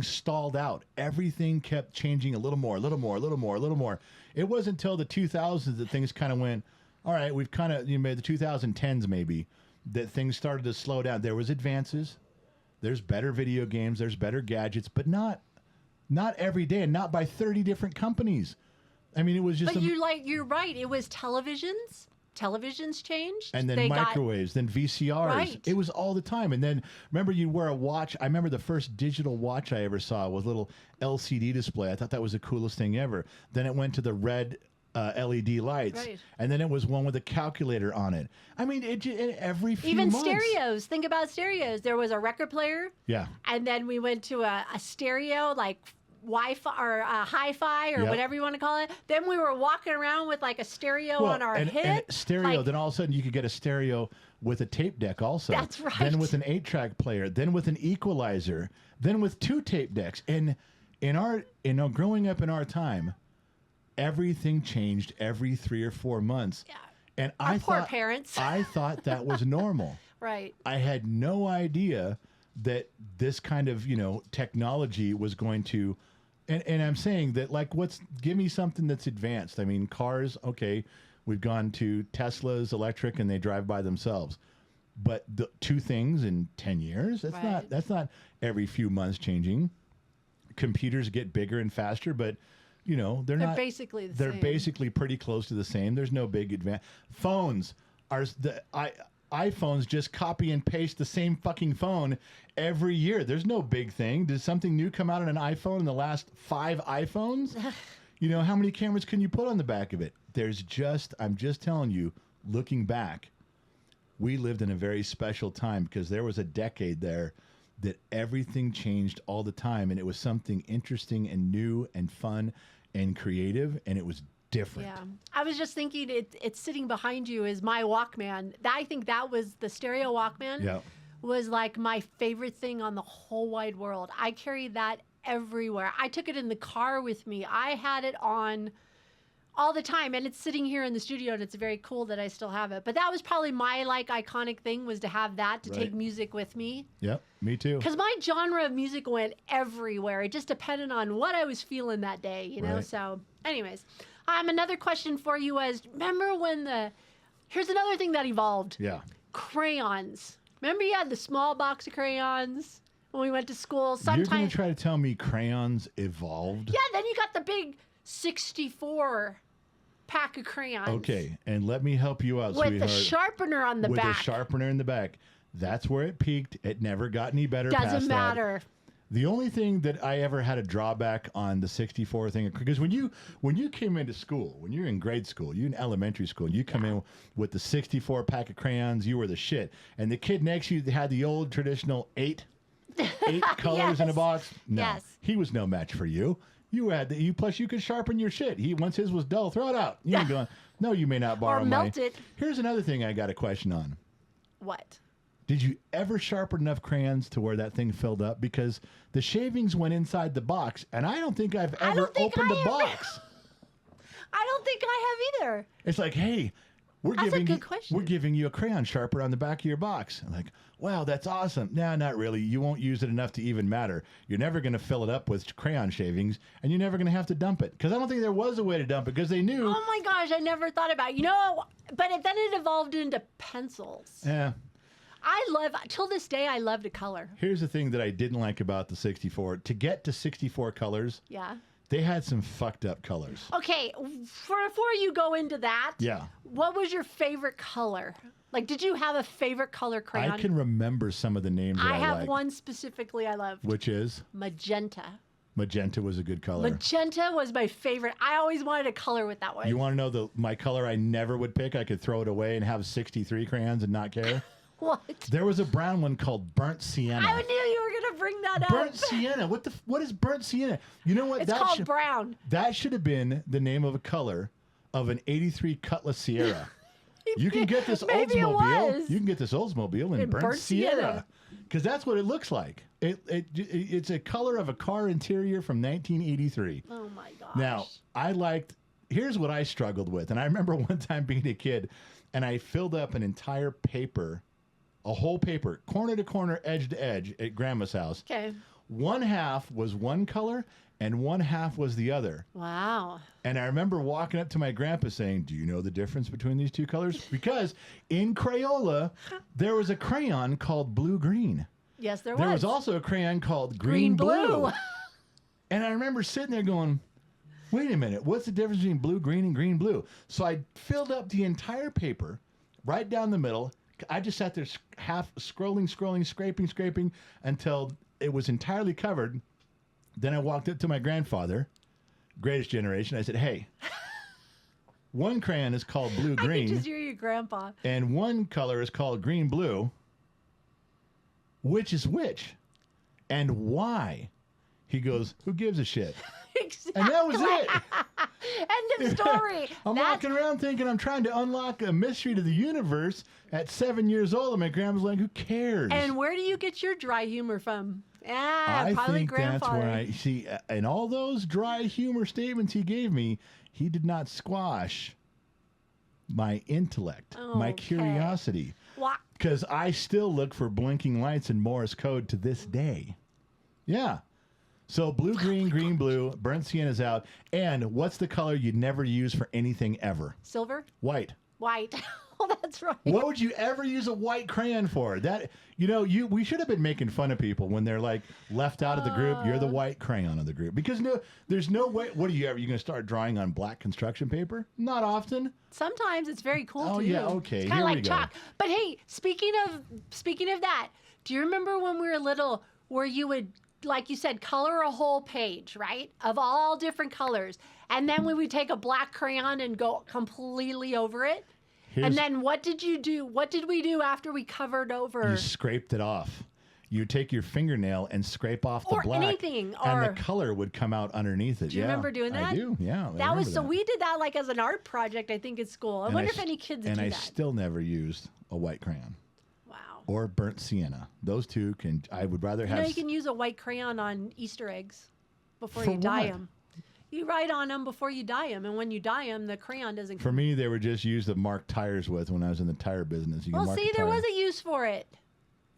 stalled out. Everything kept changing a little more, a little more, a little more, a little more. It wasn't until the 2000s that things kind of went, all right, we've kind of, you know, the 2010s maybe, that things started to slow down. There was advances. There's better video games. There's better gadgets, but not every day and not by 30 different companies. I mean, it was just... But you're right. It was televisions. Televisions changed. And then microwaves, then VCRs. Right. It was all the time. And then, remember, you'd wear a watch. I remember the first digital watch I ever saw was a little LCD display. I thought that was the coolest thing ever. Then it went to the red LED lights. Right. And then it was one with a calculator on it. I mean, every few months. Even stereos. Think about stereos. There was a record player. Yeah. And then we went to a stereo, like... Wi-Fi or hi-fi or whatever you want to call it. Then we were walking around with like a stereo on our hip. And stereo. Then all of a sudden you could get a stereo with a tape deck also. That's right. Then with an 8-track player. Then with an equalizer. Then with 2 tape decks. And growing up in our time, everything changed every 3 or 4 months. Yeah. And our poor parents. I thought that was normal. Right. I had no idea that this kind of, technology was going to, and I'm saying that, like, give me something that's advanced. I mean, cars, okay, we've gone to Tesla's electric and they drive by themselves. But the two things in 10 years, that's not every few months changing. Computers get bigger and faster, but they're basically the they're same. basically pretty close to the same. There's no big advance. Phones are iPhones just copy and paste the same fucking phone every year. There's no big thing. Did something new come out on an iPhone in the last 5 iPhones? How many cameras can you put on the back of it? I'm just telling you, looking back, we lived in a very special time because there was a decade there that everything changed all the time, and it was something interesting and new and fun and creative, and it was different. Yeah. I was just thinking it's sitting behind you is my Walkman. I think that was the stereo Walkman. Yeah. Was like my favorite thing on the whole wide world. I carried that everywhere. I took it in the car with me. I had it on all the time, and it's sitting here in the studio, and it's very cool that I still have it. But that was probably my iconic thing, was to have that to take music with me. Yep, me too. Because my genre of music went everywhere. It just depended on what I was feeling that day, Right. So, anyways, another question for you was: remember when here's another thing that evolved. Yeah. Crayons. Remember you had the small box of crayons when we went to school. Sometimes You're going to try to tell me crayons evolved? Yeah. Then you got the big 64 pack of crayons. Okay, and let me help you out, with sweetheart. the sharpener on the with back. the sharpener in the back. That's where it peaked. It never got any better. Doesn't past matter. That. The only thing that I ever had a drawback on the 64 thing, because when you came into school, when you're in grade school, you're in elementary school, and you come in with the 64 pack of crayons, you were the shit. And the kid next to you had the old traditional eight colors in a box. No, Yes. he was no match for you. You had plus you could sharpen your shit. Once his was dull, throw it out. You ain't going, no, you may not borrow Or melt mine. it. Here's another thing I got a question on. What? Did you ever sharpen enough crayons to where that thing filled up? Because the shavings went inside the box, and I don't think I've ever opened the box. I don't think I have either. It's like, hey, we're That's a giving good question. we're giving you a crayon sharpener on the back of your box. I'm like, wow, that's awesome. No, not really. You won't use it enough to even matter. You're never going to fill it up with crayon shavings, and you're never going to have to dump it. Because I don't think there was a way to dump it, because they knew. Oh my gosh, I never thought about it. But then it evolved into pencils. Yeah. Till this day, I love to color. Here's the thing that I didn't like about the 64. To get to 64 colors, Yeah. they had some fucked up colors. Okay, before you go into that, Yeah. what was your favorite color? Like, did you have a favorite color crayon? I can remember some of the names that I have liked. one specifically I loved. Which is? Magenta. Magenta was a good color. Magenta was my favorite. I always wanted a color with that one. You want to know my color I never would pick? I could throw it away and have 63 crayons and not care. What? There was a brown one called Burnt Sienna. I knew you were going to bring that up. Burnt Sienna. What is Burnt Sienna? You know what? It's called brown. That should have been the name of a color of an 83 Cutlass Sierra. You can get this Oldsmobile. You can get this Oldsmobile in Burnt Sienna. Because that's what it looks like. It's a color of a car interior from 1983. Oh my gosh. Now, here's what I struggled with. And I remember one time being a kid, and I filled up an entire paper, a whole paper, corner to corner, edge to edge at Grandma's house. Okay. One half was one color, and one half was the other. Wow. And I remember walking up to my grandpa saying, do you know the difference between these two colors? Because in Crayola, there was a crayon called blue-green. Yes, there was. There was also a crayon called green-blue. Green-blue. And I remember sitting there going, wait a minute, what's the difference between blue-green and green-blue? So I filled up the entire paper right down the middle. I just sat there half scrolling, scraping until it was entirely covered. Then I walked up to my grandfather, greatest generation. I said, hey, one crayon is called I blue-green. can just hear your grandpa. And one color is called green-blue. Which is which? And why? He goes, who gives a shit? Exactly. And that was it. End of story. I'm walking around thinking I'm trying to unlock a mystery to the universe at 7 years old, and my grandma's like, who cares? And where do you get your dry humor from? I probably think grandfather. that's where I see. And all those dry humor statements he gave me, he did not squash my intellect, my Okay. curiosity. Well, Because I still look for blinking lights in Morse code to this day. Yeah. So blue, green, green, blue, burnt sienna's out. And what's the color you'd never use for anything ever? Silver? White. White. Oh, that's right. What would you ever use a white crayon for? That we should have been making fun of people when they're like left out of the group. You're the white crayon of the group because there's no way. What are you ever? You going to start drawing on black construction paper? Not often. Sometimes it's very cool. Oh too. yeah, okay. It's kind of like go. chalk. But hey, speaking of that, do you remember when we were little, where you would, like you said, color a whole page, right, of all different colors, and then we would take a black crayon and go completely over it? And then what did you do? What did we do after we covered over? You scraped it off. You take your fingernail and scrape off the or black. Anything. And the color would come out underneath it. Do you remember doing that? I do, yeah. That was so we did that like as an art project, I think, at school. I wonder if any kids do that. And I still never used a white crayon. Wow. Or burnt sienna. Those two I would rather have. You can use a white crayon on Easter eggs before For you dye what? them. You write on them before you dye them, and when you dye them, the crayon doesn't. For me, they were just used to mark tires with when I was in the tire business. You can mark see, there was a use for it.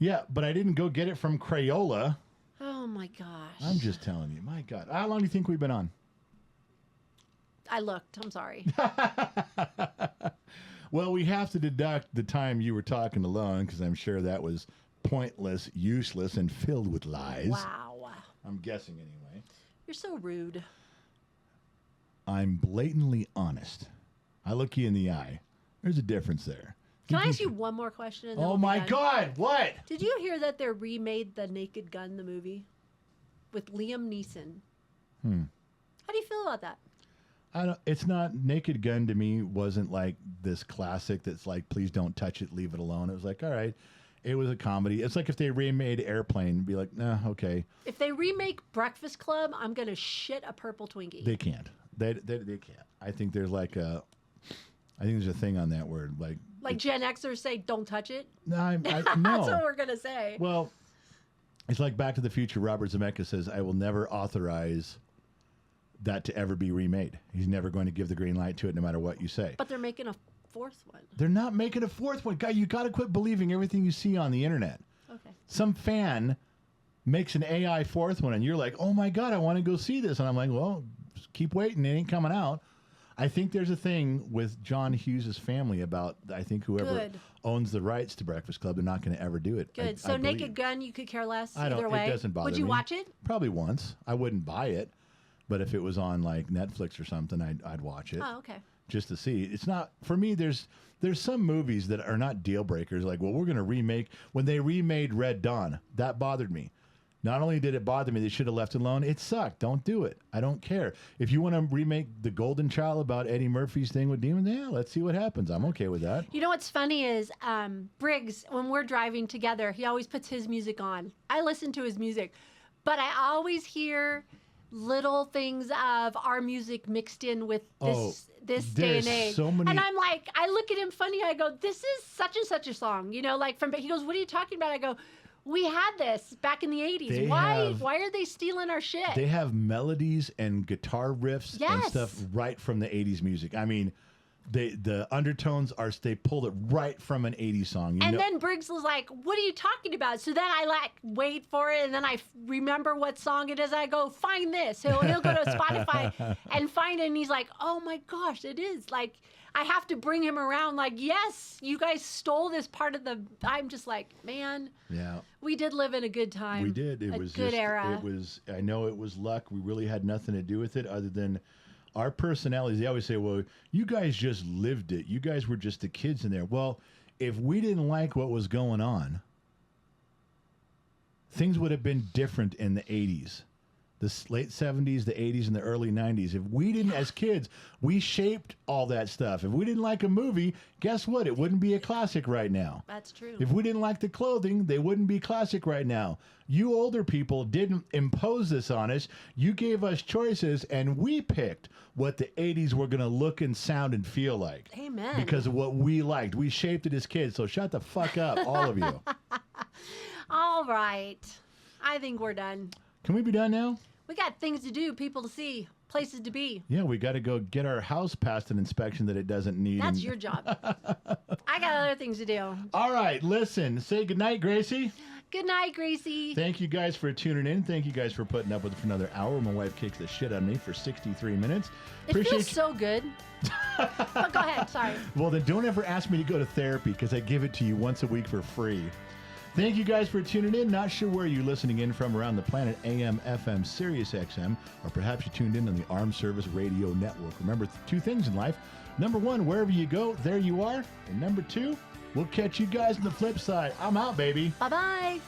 Yeah, but I didn't go get it from Crayola. Oh my gosh! I'm just telling you, my God. How long do you think we've been on? I looked. I'm sorry. Well, we have to deduct the time you were talking alone because I'm sure that was pointless, useless, and filled with lies. Wow. I'm guessing anyway. You're so rude. I'm blatantly honest. I look you in the eye. There's a difference there. Can I ask you one more question? And then Oh we'll be my done? God! What? Did you hear that they remade The Naked Gun, the movie, with Liam Neeson? How do you feel about that? It's not Naked Gun to me. Wasn't like this classic that's like, please don't touch it, leave it alone. It was like, all right, it was a comedy. It's like if they remade Airplane, be like, nah, okay. If they remake Breakfast Club, I'm gonna shit a purple Twinkie. They can't. They can't. I think there's like a thing on that word, like Gen Xers say, don't touch it. no. No. That's what we're gonna say. Well, it's like Back to the Future. Robert Zemeckis says, I will never authorize that to ever be remade. He's never going to give the green light to it, no matter what you say. But they're making a fourth one. They're not making a fourth one. Guy, you got to quit believing everything you see on the internet. Okay. Some fan makes an AI fourth one, and you're like, oh my God, I want to go see this. And I'm like, well, just keep waiting. It ain't coming out. I think there's a thing with John Hughes' family about, I think whoever owns the rights to Breakfast Club, they're not going to ever do it. Good. So Naked Gun, you could care less either way? It doesn't bother me. Would you watch it? Probably once. I wouldn't buy it. But if it was on like Netflix or something, I'd watch it. Oh, okay. Just to see. It's not, for me, there's some movies that are not deal breakers. Like, well, we're going to remake. When they remade Red Dawn, that bothered me. Not only did it bother me, they should have left it alone. It sucked. Don't do it. I don't care. If you want to remake The Golden Child about Eddie Murphy's thing with demons, yeah, let's see what happens. I'm okay with that. You know what's funny is Briggs, when we're driving together, he always puts his music on. I listen to his music, but I always hear little things of our music mixed in with this day and age. So many... And I'm like, I look at him funny. I go, this is such and such a song, like from. He goes, what are you talking about? I go, we had this back in the 80s. Why are they stealing our shit? They have melodies and guitar riffs and stuff right from the 80s music. I mean, the undertones they pulled it right from an 80s song. Then Briggs was like, what are you talking about? So then I wait for it, and then I remember what song it is. I go, find this. He'll go to Spotify and find it, and he's like, oh my gosh, it is. Like, I have to bring him around like, yes, you guys stole this part of the... I'm just like, man, we did live in a good time. We did. It was a good era. I know it was luck. We really had nothing to do with it other than... Our personalities, they always say, well, you guys just lived it. You guys were just the kids in there. Well, if we didn't like what was going on, things would have been different in the 80s. The late 70s, the 80s, and the early 90s. If we didn't, as kids, we shaped all that stuff. If we didn't like a movie, guess what? It wouldn't be a classic right now. That's true. If we didn't like the clothing, they wouldn't be classic right now. You older people didn't impose this on us. You gave us choices, and we picked what the 80s were going to look and sound and feel like. Amen. Because of what we liked. We shaped it as kids, so shut the fuck up, all of you. All right. I think we're done. Can we be done now? We got things to do, people to see, places to be. Yeah, we got to go get our house past an inspection that it doesn't need. That's your job. I got other things to do. All right, listen. Say goodnight, Gracie. Good night, Gracie. Thank you guys for tuning in. Thank you guys for putting up with it for another hour. My wife kicks the shit out of me for 63 minutes. It feels so good. But go ahead, sorry. Well, then don't ever ask me to go to therapy because I give it to you once a week for free. Thank you guys for tuning in. Not sure where you're listening in from around the planet, AM, FM, Sirius XM, or perhaps you tuned in on the Armed Service Radio Network. Remember, two things in life. Number one, wherever you go, there you are. And number two, we'll catch you guys on the flip side. I'm out, baby. Bye-bye.